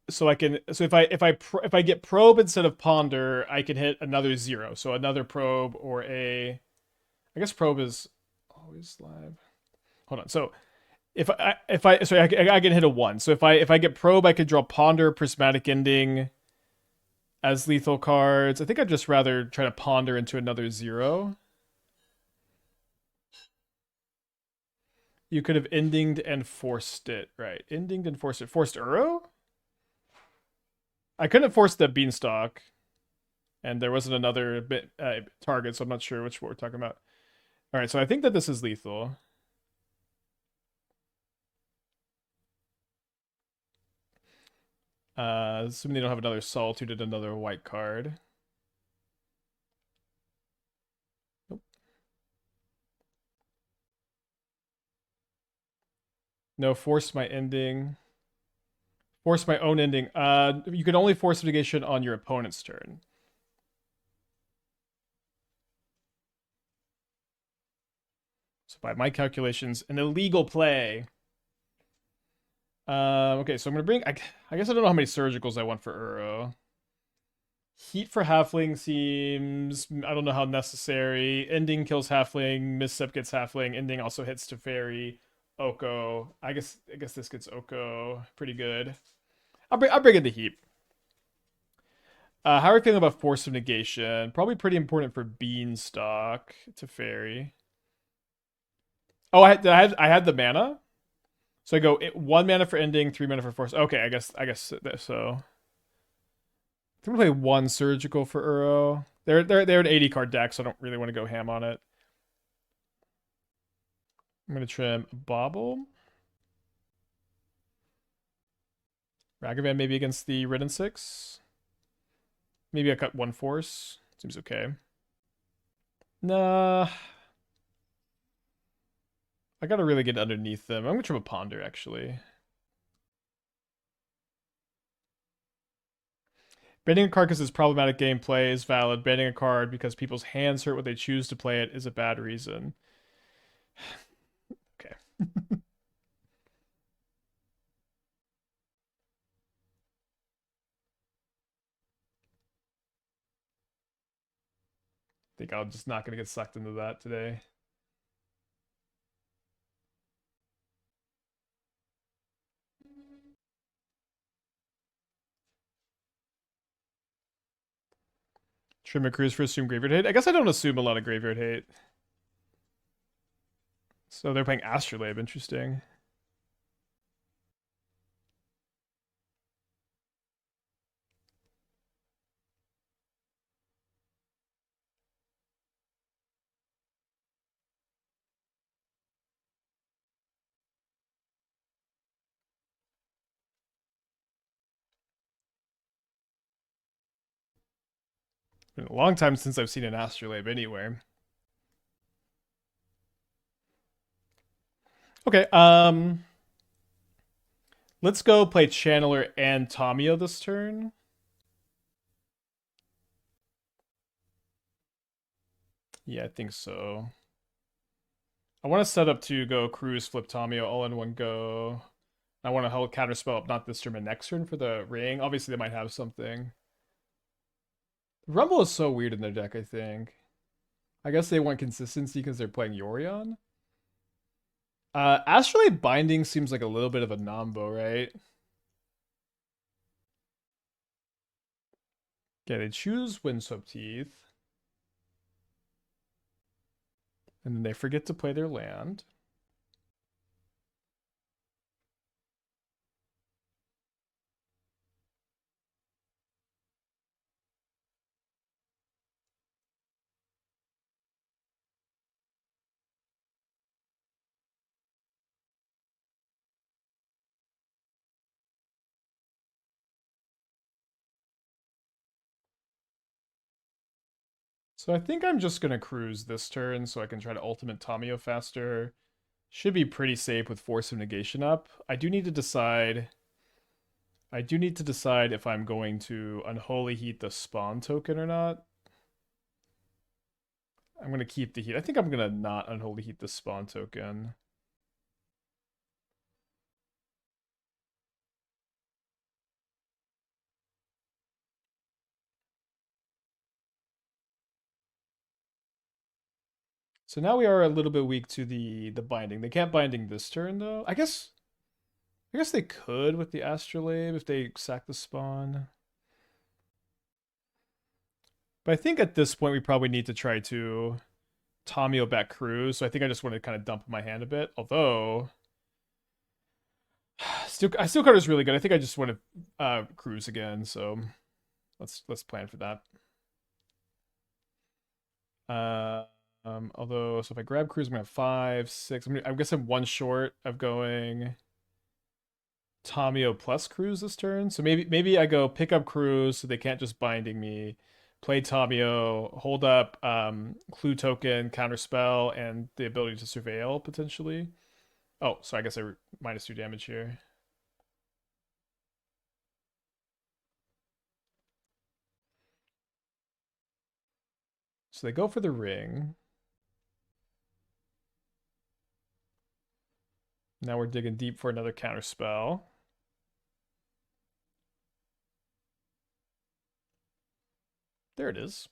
so if I get probe instead of ponder, I can hit another 0. So another probe or I guess probe is always live. Hold on. So I can hit a 1. So if I get probe, I could draw ponder, Prismatic Ending as lethal cards. I think I'd just rather try to ponder into another 0. You could have endinged and forced it, right? Endinged and forced it. Forced Uro? I couldn't force the Beanstalk. And there wasn't another target, so I'm not sure which one we're talking about. Alright, so I think that this is lethal. Assuming they don't have another Solitude and another white card. Nope. No, force my ending. Force my own ending. You can only force negation on your opponent's turn. So by my calculations, an illegal play. Okay, so I'm gonna bring. I guess I don't know how many surgicals I want for Uro. Heat for Halfling seems. I don't know how necessary. Ending kills Halfling. Misstep gets Halfling. Ending also hits to Fairy. Oko. I guess this gets Oko. Pretty good. I'll bring in the Heat. How are we feeling about Force of Negation? Probably pretty important for Beanstalk to Fairy. Oh, I had the mana. So I go 1 mana for ending, 3 mana for force. Okay, I guess so. I'm gonna play 1 surgical for Uro. They're an 80 card deck, so I don't really want to go ham on it. I'm gonna trim Bauble. Ragavan maybe against the Ridden 6. Maybe I cut 1 force. Seems okay. Nah. I gotta really get underneath them. I'm gonna trim a Ponder, actually. Banning a card because it's problematic gameplay is valid. Banning a card because people's hands hurt when they choose to play it is a bad reason. Okay. I think I'm just not gonna get sucked into that today. Trim a cruise for assume graveyard hate. I guess I don't assume a lot of graveyard hate. So they're playing Astrolabe. Interesting. Been a long time since I've seen an Astrolabe anywhere. Okay, let's go play Channeler and Tamiyo this turn. Yeah, I think so. I want to set up to go Cruise, flip Tamiyo all in one go. I want to hold Counterspell up not this turn but next turn for the ring. Obviously, they might have something. Rumble is so weird in their deck, I think. I guess they want consistency because they're playing Yorion. Astrolabe Binding seems like a little bit of a nombo, right? Yeah, they choose Windswept Teeth. And then they forget to play their land. So I think I'm just going to cruise this turn so I can try to ultimate Tamiyo faster. Should be pretty safe with Force of Negation up. I do need to decide if I'm going to Unholy Heat the spawn token or not. I'm going to keep the heat. I think I'm going to not Unholy Heat the spawn token. So now we are a little bit weak to the binding. They can't binding this turn though. I guess they could with the Astrolabe if they sack the spawn. But I think at this point we probably need to try to Tamiyo back cruise. So I think I just want to kind of dump my hand a bit. Although Steel Cutter is really good. I think I just want to cruise again. So let's plan for that. Although, so if I grab Cruise, I'm gonna have 5, 6. I guess I'm one short of going Tamiyo plus Cruise this turn. So maybe I go pick up Cruise so they can't just binding me. Play Tamiyo, hold up Clue token, Counterspell, and the ability to surveil potentially. Oh, so I guess I minus 2 damage here. So they go for the ring. Now we're digging deep for another Counterspell. There it is.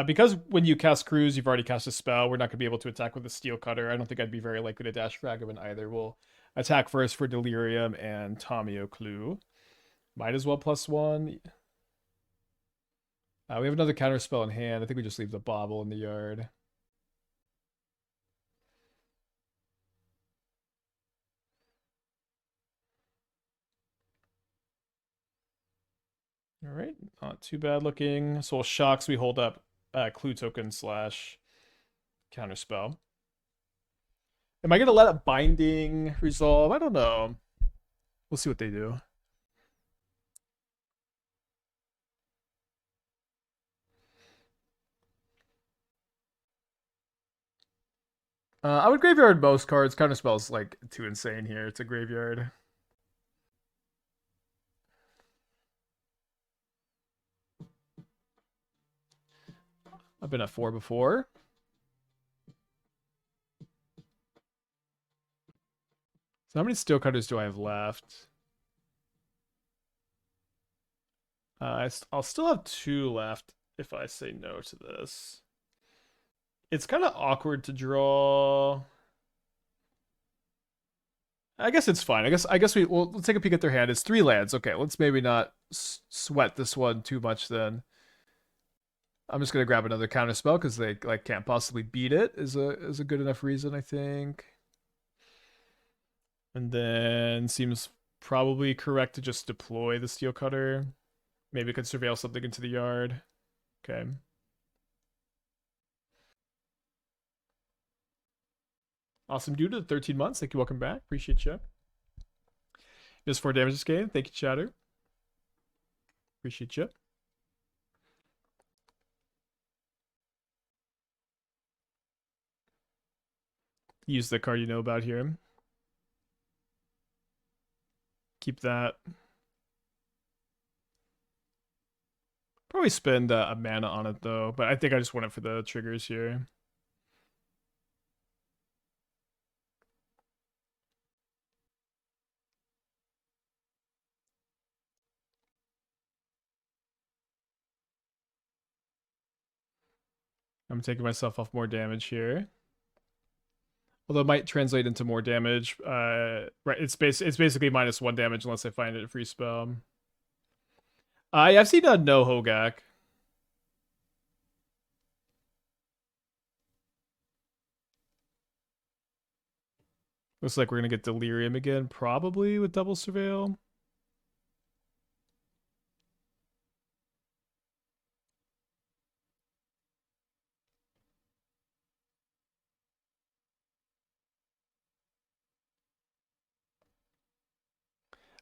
Because when you cast Cruise, you've already cast a spell, we're not going to be able to attack with the Steel Cutter. I don't think I'd be very likely to dash Ragavan either. We'll attack first for Delirium and Tamiyo Clue. Might as well +1. We have another Counterspell in hand. I think we just leave the Bauble in the yard. All right, not too bad looking. So we'll Shocks, we hold up Clue token / Counterspell. Am I going to let a Binding resolve? I don't know. We'll see what they do. I would graveyard most cards. Counterspell's like too insane here. It's a graveyard. I've been at 4 before. So how many Steel Cutters do I have left? I'll still have 2 left if I say no to this. It's kind of awkward to draw. I guess it's fine. I guess we'll take a peek at their hand. It's 3 lands. Okay, let's maybe not sweat this one too much then. I'm just gonna grab another Counterspell because they like can't possibly beat it. Is a good enough reason, I think. And then seems probably correct to just deploy the Steel Cutter. Maybe it could surveil something into the yard. Okay. Awesome dude to the 13 months. Thank you. Welcome back. Appreciate you. Just 4 damage this game. Thank you, chatter. Appreciate you. Use the card you know about here. Keep that. Probably spend a mana on it though, but I think I just want it for the triggers here. I'm taking myself off more damage here. Although it might translate into more damage. Right, it's basically -1 damage unless I find it a free spell. I've seen a no Hogak. Looks like we're gonna get Delirium again, probably with Double Surveil.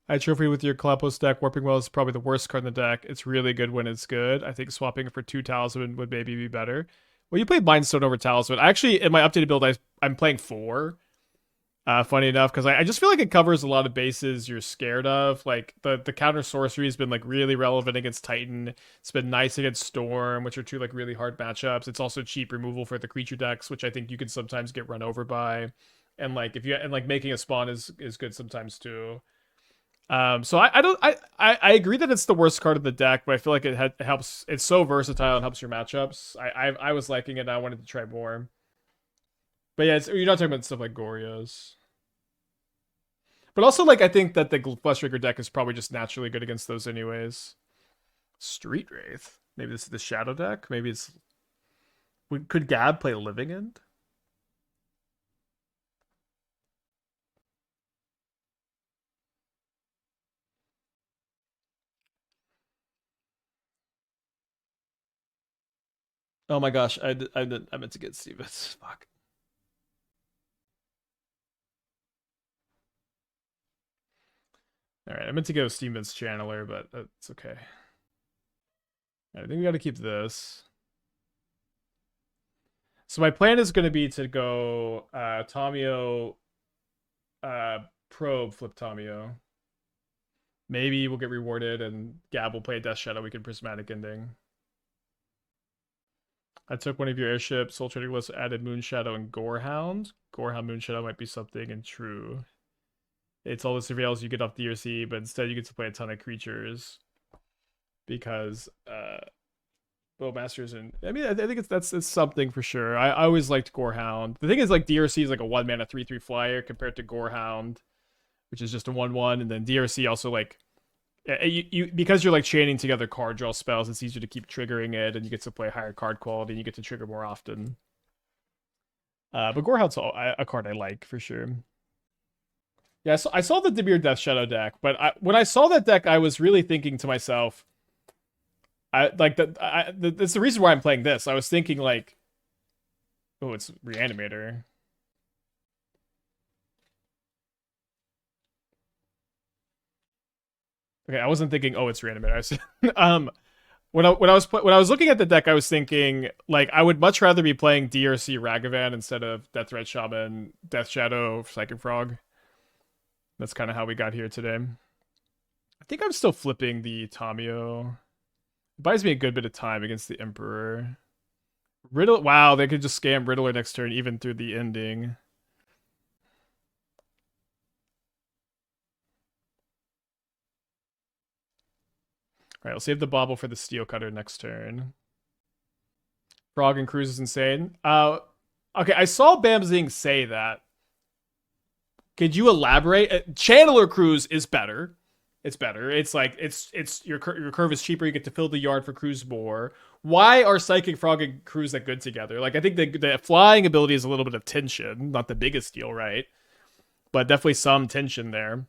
I trophy with your Kalapos deck. Warping Well is probably the worst card in the deck. It's really good when it's good. I think swapping it for 2 Talisman would maybe be better. Well, you played Mindstone over Talisman. I actually, in my updated build, I'm playing 4. Funny enough, because I just feel like it covers a lot of bases you're scared of. Like the counter sorcery has been like really relevant against Titan. It's been nice against Storm, which are 2 like really hard matchups. It's also cheap removal for the creature decks, which I think you can sometimes get run over by. And like if you and like making a spawn is good sometimes too. So I agree that it's the worst card of the deck, but I feel like it helps. It's so versatile and helps your matchups. I was liking it, and I wanted to try more. But yeah, you're not talking about stuff like Goryo's. But also, like, I think that the Fleshraker deck is probably just naturally good against those anyways. Street Wraith. Maybe this is the Shadow deck. Maybe it's... Could Gab play Living End? Oh my gosh, I meant to get Stevens. Fuck. All right, I meant to go Stevens Channeler, but that's okay. I think we got to keep this. So my plan is going to be to go Tamiyo, uh, Probe, flip Tamiyo. Maybe we'll get rewarded, and Gab will play Death Shadow. We can Prismatic Ending. I took one of your airships. Soul Trading List added Moonshadow and Gorehound. Gorehound Moonshadow might be something and true. It's all the surveils you get off DRC, but instead you get to play a ton of creatures because Bowmasters and I mean I think it's something for sure. I always liked Gorehound. The thing is like DRC is like a 1 mana 3/3 flyer compared to Gorehound, which is just a 1/1, and then DRC also like you because you're like chaining together card draw spells, it's easier to keep triggering it, and you get to play higher card quality, and you get to trigger more often. But Gorehound's a card I like for sure. Yeah, so I saw the Dimir Death Shadow deck, but when I saw that deck, I was really thinking to myself, I like that. That's the reason why I'm playing this. I was thinking like, oh, it's Reanimator. Okay, I wasn't thinking, oh, it's Reanimator. I was, when I was looking at the deck, I was thinking like I would much rather be playing DRC Ragavan instead of Death Red Shaman, Death Shadow, Psychic Frog. That's kind of how we got here today. I think I'm still flipping the Tamiyo. It buys me a good bit of time against the Emperor. Riddle. Wow, they could just scam Riddler next turn even through the ending. All right, I'll save the Bauble for the Steel Cutter next turn. Frog and Cruise is insane. Okay, I saw Bamzing say that. Could you elaborate? Channeler Cruise is better. It's better. It's like it's your curve is cheaper. You get to fill the yard for Cruise more. Why are Psychic Frog and Cruise that good together? Like I think the flying ability is a little bit of tension, not the biggest deal, right? But definitely some tension there.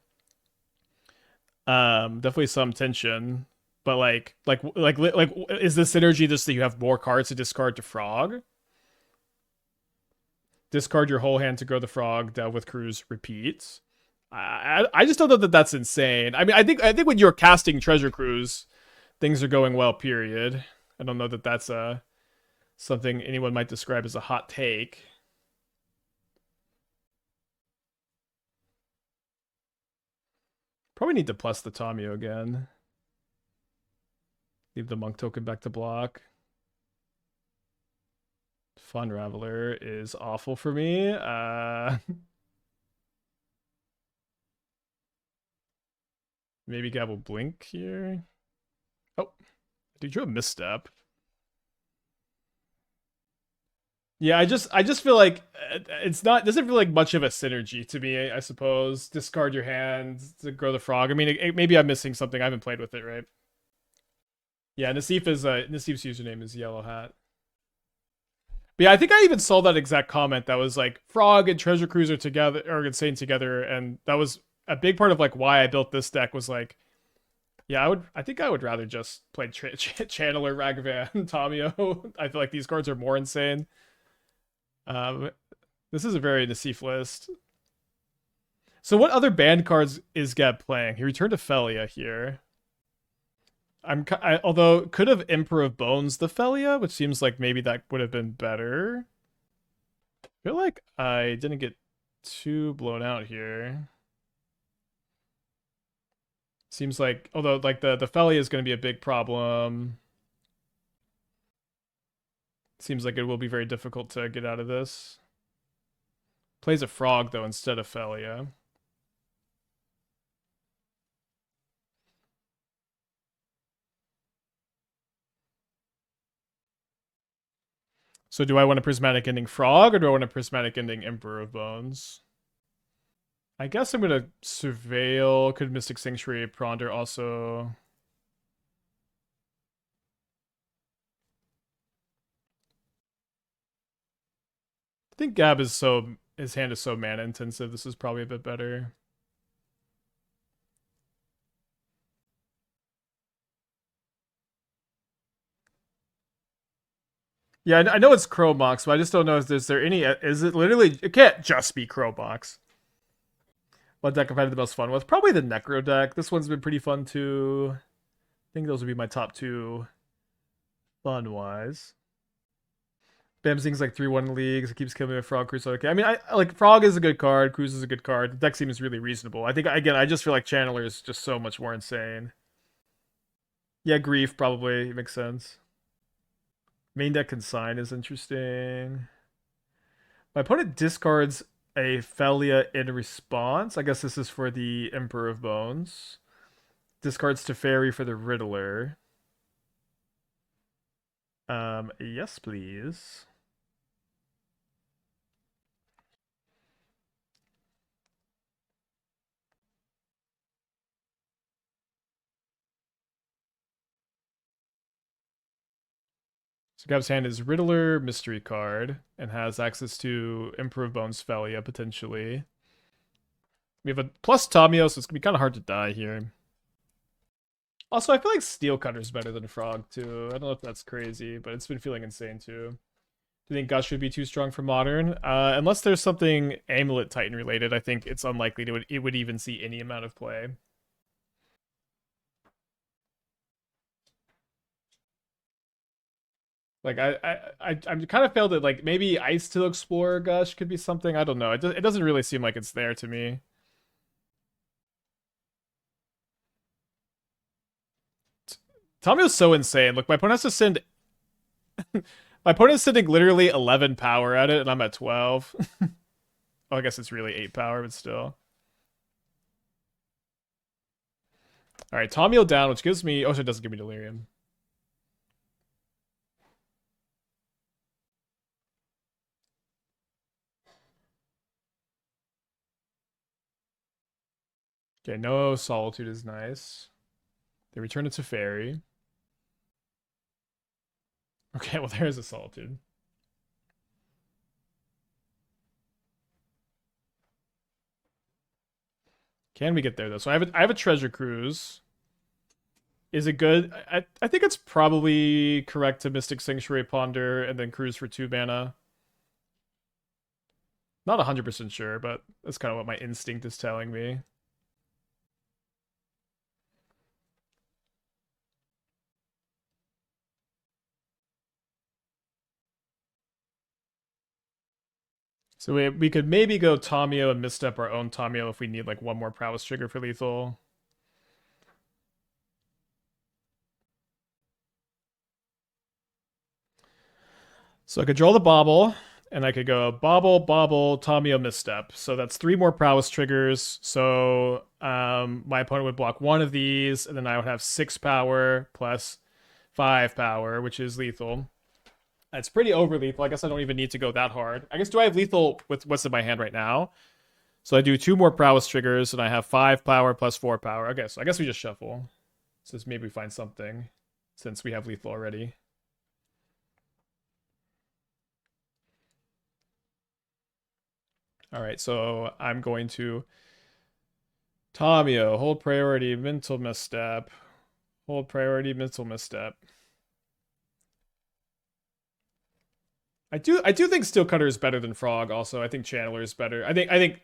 Definitely some tension. But like, is the synergy just that you have more cards to discard to Frog? Discard your whole hand to grow the Frog. Delve with Cruise. Repeat. I just don't know that that's insane. I mean, I think when you're casting Treasure Cruise, things are going well. Period. I don't know that that's something anyone might describe as a hot take. Probably need to plus the Tamiyo again. Leave the Monk token back to block. Fun Raveler is awful for me. Maybe Gab will blink here. Oh, dude, you're a misstep. Yeah, I just feel like it's not doesn't feel like much of a synergy to me. I suppose discard your hand to grow the frog. I mean, maybe I'm missing something. I haven't played with it, right? Yeah, Nasif's username is Yellow Hat. But yeah, I think I even saw that exact comment that was like Frog and Treasure Cruiser together or insane together, and that was a big part of like why I built this deck was like, yeah, I think I would rather just play Channeler, Ragavan, Tamiyo. I feel like these cards are more insane. Um, this is a very Nasif list. So what other banned cards is Gab playing? He returned to Felia here. Although could have Emperor of Bones the Felia, which seems like maybe that would have been better. I feel like I didn't get too blown out here. Seems like although like the Felia is going to be a big problem. Seems like it will be very difficult to get out of this. Plays a frog though instead of Felia. So do I want a Prismatic Ending Frog or do I want a Prismatic Ending Emperor of Bones? I guess I'm gonna Surveil. Could Mystic Sanctuary Ponder also? I think Gab is so his hand is so mana intensive. This is probably a bit better. Yeah, I know it's Crobox, but I just don't know if there any. Is it literally? It can't just be Crobox. What deck I've had the most fun with? Probably the Necro deck. This one's been pretty fun too. I think those would be my top two fun wise. Bamzing's like 3-1 leagues. It keeps killing me with Frog Cruise. Okay. I mean, I like Frog is a good card. Cruise is a good card. The deck seems really reasonable. I think, again, I just feel like Channeler is just so much more insane. Yeah, Grief probably makes sense. Main deck Consign is interesting. My opponent discards a Felia in response. I guess this is for the Emperor of Bones. Discards Teferi for the Riddler. Yes, please. So Gav's hand is Riddler mystery card and has access to Emperor of Bones Felia potentially. We have a plus Tamiyo, so it's gonna be kind of hard to die here. Also, I feel like Steel Cutter is better than Frog too. I don't know if that's crazy, but it's been feeling insane too. Do you think Gush would be too strong for Modern? Unless there's something Amulet Titan related, I think it's unlikely it would even see any amount of play. Like I'm kind of felt that like maybe Ice to Explorer Gush could be something. I don't know. It doesn't really seem like it's there to me. Tamiyo's so insane. Look, my opponent has to send. My opponent's sending literally 11 power at it, and I'm at 12. Oh, I guess it's really 8 power, but still. All right, Tamiyo down, which gives me. Oh, so it doesn't give me Delirium. Okay, no Solitude is nice. They return it to Fairy. Okay, well, there's a Solitude. Can we get there, though? So I have a Treasure Cruise. Is it good? I think it's probably correct to Mystic Sanctuary Ponder and then Cruise for 2 mana. Not 100% sure, but that's kind of what my instinct is telling me. So we could maybe go Tamiyo and misstep our own Tamiyo if we need like one more prowess trigger for lethal. So I could draw the Bauble, and I could go Bauble, Bauble, Tamiyo, misstep. So that's 3 more prowess triggers. So my opponent would block one of these, and then I would have 6 power plus 5 power, which is lethal. It's pretty over lethal. I guess I don't even need to go that hard. I guess do I have lethal with what's in my hand right now? So I do 2 more prowess triggers, and I have 5 power plus 4 power. Okay, so I guess we just shuffle. So maybe we find something, since we have lethal already. All right, so I'm going to Tamiyo, hold priority, mental misstep. Hold priority, mental misstep. I do think Steel Cutter is better than Frog. Also, I think Channeler is better. I think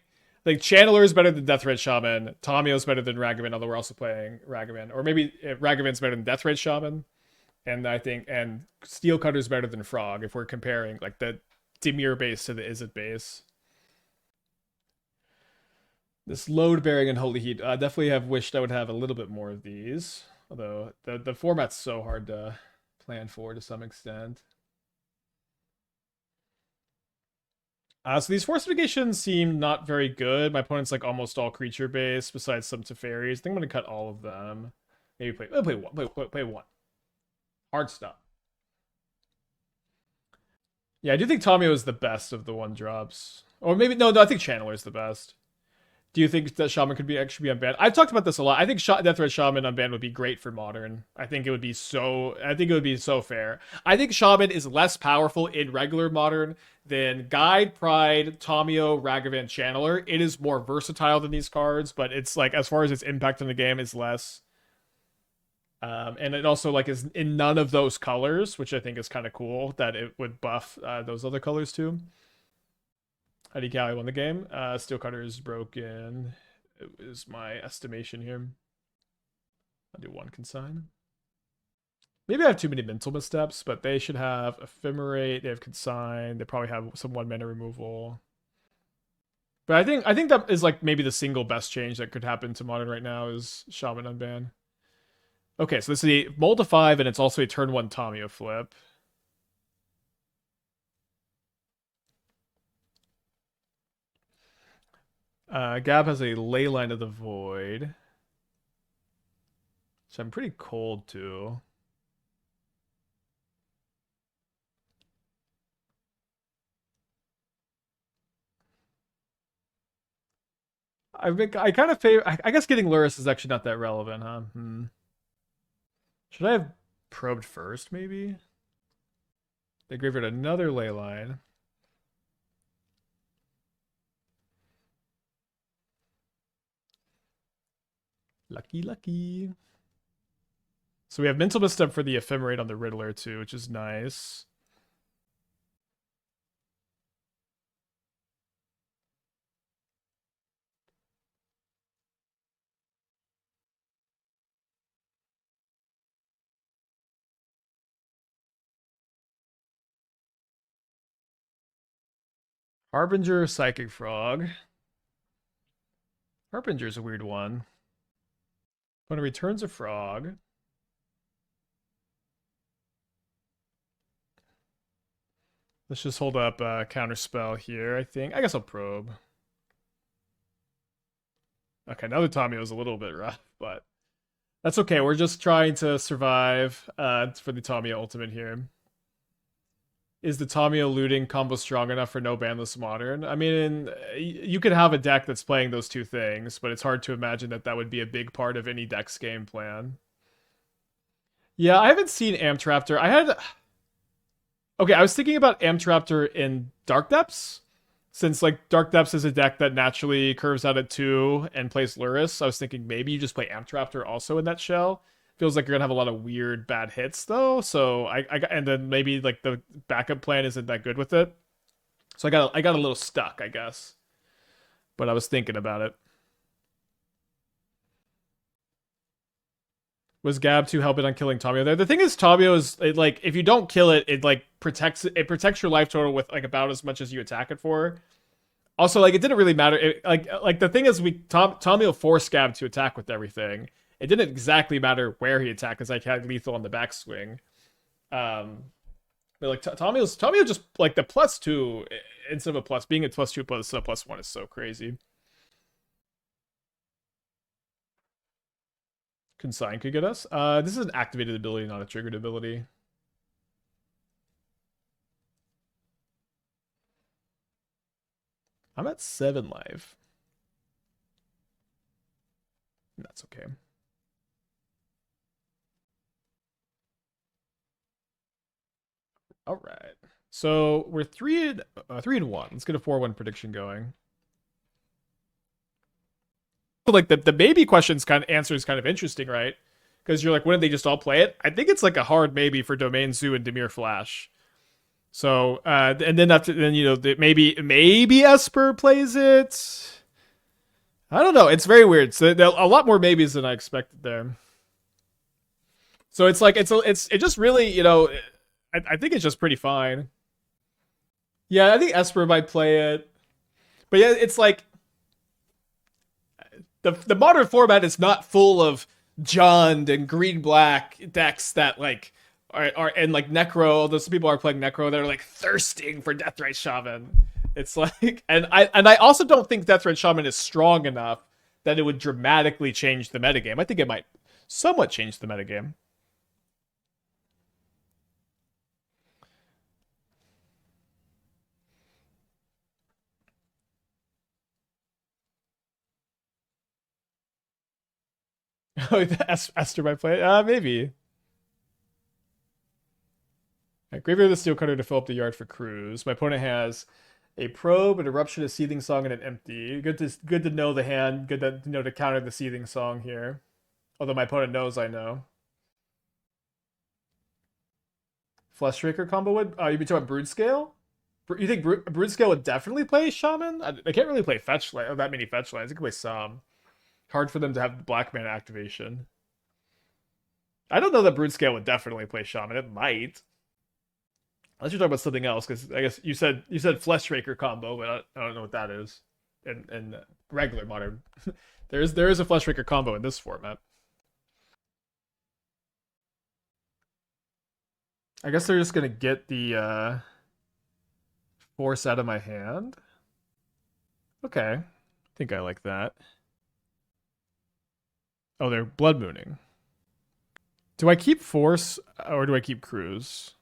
Channeler is better than Death Red Shaman. Tamiyo is better than Ragavan, although we're also playing Ragavan, or maybe Ragavan's better than Death Red Shaman. And I think Steel Cutter is better than Frog if we're comparing like the Dimir base to the Izzet base. This load bearing Unholy Heat. I definitely have wished I would have a little bit more of these. Although the format's so hard to plan for to some extent. So these Force of Negation seem not very good. My opponent's like almost all creature based, besides some Teferis. I think I'm gonna cut all of them. Maybe play one. Play one. Hard stop. Yeah, I do think Tamiyo is the best of the 1-drops. Or maybe no, I think Channeler is the best. Do you think that Shaman could be actually be unbanned? I've talked about this a lot. I think Death Threat Shaman unbanned would be great for Modern. I think it would be so fair. I think Shaman is less powerful in regular Modern than Guide, Pride, Tamiyo, Ragavan, Channeler. It is more versatile than these cards, but it's like as far as its impact on the game is less. And it also like is in none of those colors, which I think is kind of cool that it would buff those other colors too. How do you Callie won the game? Steel Cutter is broken. It is my estimation here. I'll do one consign. Maybe I have too many mental missteps, but they should have ephemerate. They have consign. They probably have some 1-mana removal. But I think that is like maybe the single best change that could happen to Modern right now is Shaman unban. Okay, so this is a mold to 5, and it's also a turn 1 Tamiyo flip. Gab has a Leyline of the Void. So I'm pretty cold too. I kind of favor. I guess getting Lurrus is actually not that relevant, huh? Should I have probed first, maybe? They graveyard another Leyline. Lucky, lucky. So we have Mental Misstep for the Ephemerate on the Riddler too, which is nice. Harbinger, Psychic Frog. Harbinger's a weird one. When it returns a frog. Let's just hold up Counterspell here, I think. I guess I'll probe. Okay, now the Tamiyo is a little bit rough, but that's okay. We're just trying to survive for the Tamiyo ultimate here. Is the Tamiyo looting combo strong enough for no banlist modern? I mean, you could have a deck that's playing those two things, but it's hard to imagine that that would be a big part of any deck's game plan. Yeah, I haven't seen Amtraptor. Okay, I was thinking about Amtraptor in Dark Depths, since like Dark Depths is a deck that naturally curves out at 2 and plays Lurrus. I was thinking maybe you just play Amtraptor also in that shell. Feels like you're gonna have a lot of weird bad hits though, so and then maybe like the backup plan isn't that good with it. So I got a little stuck, I guess. But I was thinking about it. Was Gab too hell bent on killing Tamiyo there? The thing is, Tamiyo is like if you don't kill it, it like protects your life total with like about as much as you attack it for. Also, like it didn't really matter. Like the thing is, Tamiyo forced Gab to attack with everything. It didn't exactly matter where he attacked because I had lethal on the backswing. But like Tamiyo just like the +2 instead of a plus being a +2 plus a +1 is so crazy. Consign could get us. This is an activated ability, not a triggered ability. I'm at 7 life. That's okay. All right. So we're 3 and 1. Let's get a 4-1 prediction going. Like the maybe questions kind of answer is kind of interesting, right? Because you're like, wouldn't they just all play it? I think it's like a hard maybe for Domain Zoo and Dimir Flash. So and then after then maybe Esper plays it. I don't know. It's very weird. So a lot more maybes than I expected there. So it's like it just really I think it's just pretty fine. Yeah, I think Esper might play it, but yeah, it's like the modern format is not full of Jund and green black decks that like are and like Necro. Those people are playing Necro. They're like thirsting for Deathrite Shaman. It's like, and I also don't think Deathrite Shaman is strong enough that it would dramatically change the metagame. I think it might somewhat change the metagame. Oh, Esther might play it? Maybe. Right, Graveyard of the Steel Cutter to fill up the yard for Cruise. My opponent has a Probe, an Eruption, a Seething Song, and an Empty. Good to know the hand. Good to know to counter the Seething Song here. Although my opponent knows I know. Fleshraker combo would? You be talking about Brood Scale? You think Brood Scale would definitely play Shaman? They can't really play fetch that many fetch lands. They can play some. Hard for them to have black mana activation. I don't know that Brood Scale would definitely play Shaman. It might. Unless you're talking about something else, because I guess you said Fleshraker combo, but I don't know what that is. In regular modern, there is a Fleshraker combo in this format. I guess they're just gonna get the force out of my hand. Okay, I think I like that. Oh, they're blood mooning. Do I keep force or do I keep cruise?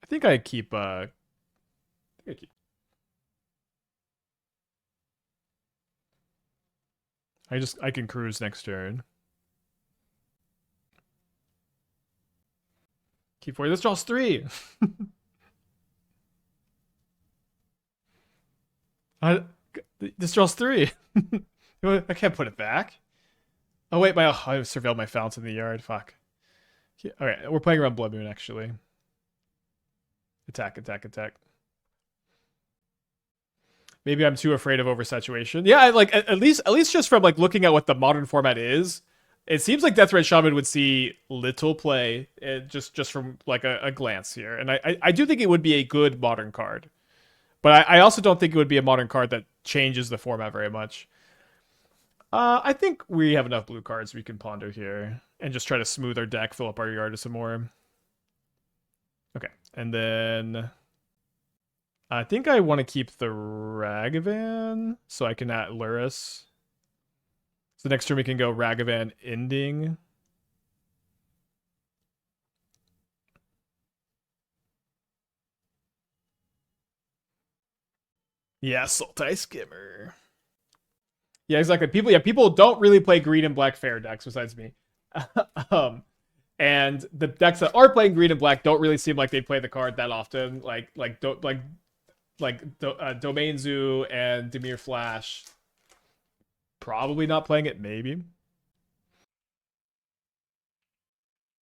I think I keep I can cruise next turn. Keep 4. This draws 3. This draws 3. I can't put it back. Oh wait, I surveilled my fountain in the yard. Fuck. Alright, we're playing around Blood Moon actually. Attack. Maybe I'm too afraid of oversaturation. Yeah, at least just from like looking at what the modern format is, it seems like Death Red Shaman would see little play just from like a glance here. And I do think it would be a good modern card. But I also don't think it would be a modern card that changes the format very much. I think we have enough blue cards we can ponder here and just try to smooth our deck, fill up our yard some more. Okay, and then I think I want to keep the Ragavan so I can add Lurrus. So next turn we can go Ragavan Ending. Yeah, Sultai Skimmer. Yeah, exactly. People don't really play green and black fair decks besides me. And the decks that are playing green and black don't really seem like they play the card that often. Domain Zoo and Dimir Flash. Probably not playing it, maybe.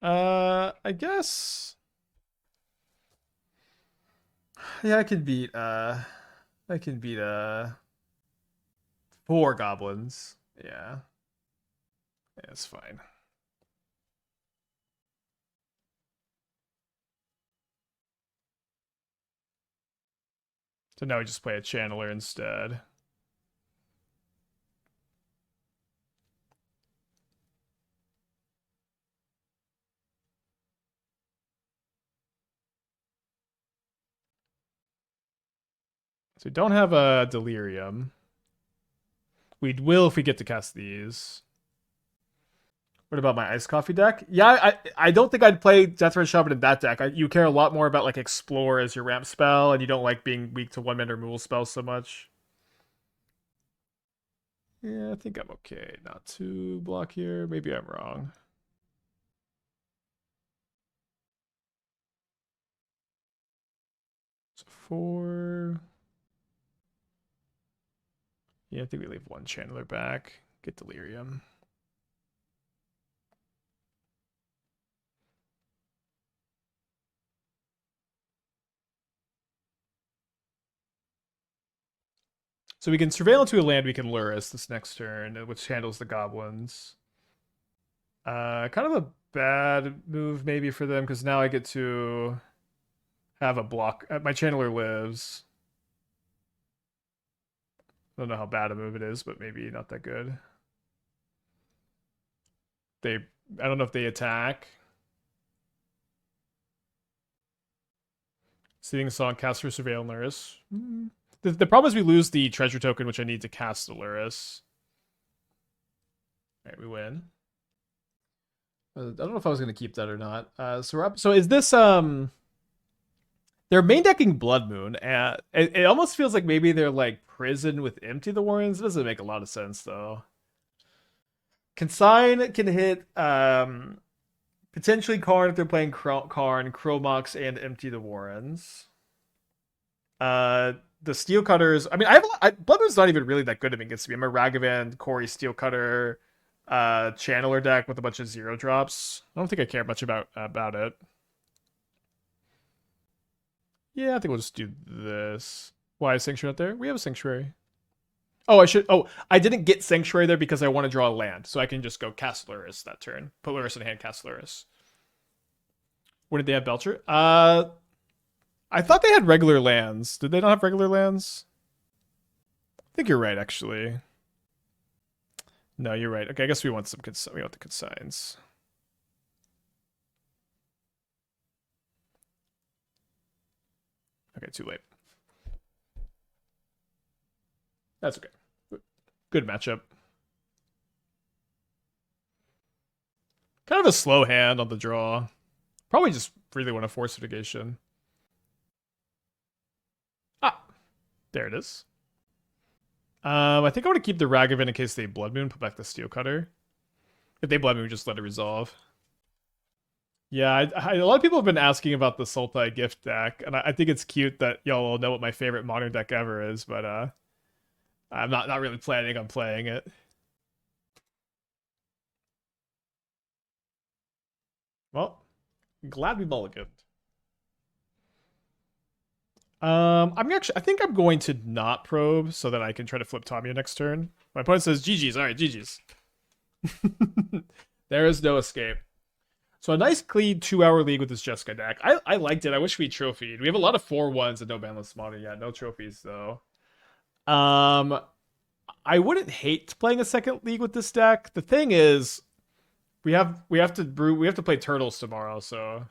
I guess. Yeah, I can beat 4 goblins. Yeah. Yeah, it's fine. So now we just play a channeler instead. So we don't have a delirium. We will if we get to cast these. What about my iced coffee deck? Yeah, I don't think I'd play Death Red Shaman in that deck. You care a lot more about like explore as your ramp spell, and you don't like being weak to 1-mana removal spells so much. Yeah, I think I'm okay. Not to block here. Maybe I'm wrong. So 4. Yeah, I think we leave 1 channeler back. Get delirium. So we can surveil into a land, we can Lurrus this next turn, which handles the goblins. Kind of a bad move maybe for them, because now I get to have a block. My channeler lives. I don't know how bad a move it is, but maybe not that good. I don't know if they attack. Seeing Song, cast for Surveil and Lurrus. The problem is we lose the treasure token, which I need to cast the Lurrus. Alright, we win. I don't know if I was going to keep that or not. So is this... They're main decking Blood Moon, and it almost feels like maybe they're like Prison with Empty the Warrens. It doesn't make a lot of sense, though. Consign can hit potentially Karn if they're playing Karn, Chromox, and Empty the Warrens. The Steel Cutters. I mean, Blood Moon's not even really that good against me. I'm a Ragavan, Cori-Steel Cutter, Channeler deck with a bunch of 0 drops. I don't think I care much about it. Yeah, I think we'll just do this. Why is Sanctuary not there? We have a Sanctuary. Oh, I should. Oh, I didn't get Sanctuary there because I want to draw a land, so I can just go cast Lurrus that turn. Put Lurrus in hand, cast Lurrus. When did they have Belcher? I thought they had regular lands. Did they not have regular lands? I think you're right, actually. No, you're right. Okay, I guess we want some. We want the consigns. Okay, too late. That's okay. Good matchup. Kind of a slow hand on the draw. Probably just really want a Force of Negation. Ah, there it is. I think I want to keep the Ragavan in case they Blood Moon, put back the Steel Cutter. If they Blood Moon, just let it resolve. Yeah, a lot of people have been asking about the Sultai gift deck, and I think it's cute that y'all all know what my favorite modern deck ever is, but I'm not really planning on playing it. Well, glad we mulliganed. I think I'm going to not probe so that I can try to flip Tamiyo next turn. My opponent says GG's. All right, GG's. There is no escape. So a nice clean 2-hour league with this Jeskai deck. I liked it. I wish we trophied. We have a lot of 4-1s and no Banlist modern yet. No trophies though. I wouldn't hate playing a second league with this deck. The thing is, we have to play Turtles tomorrow, so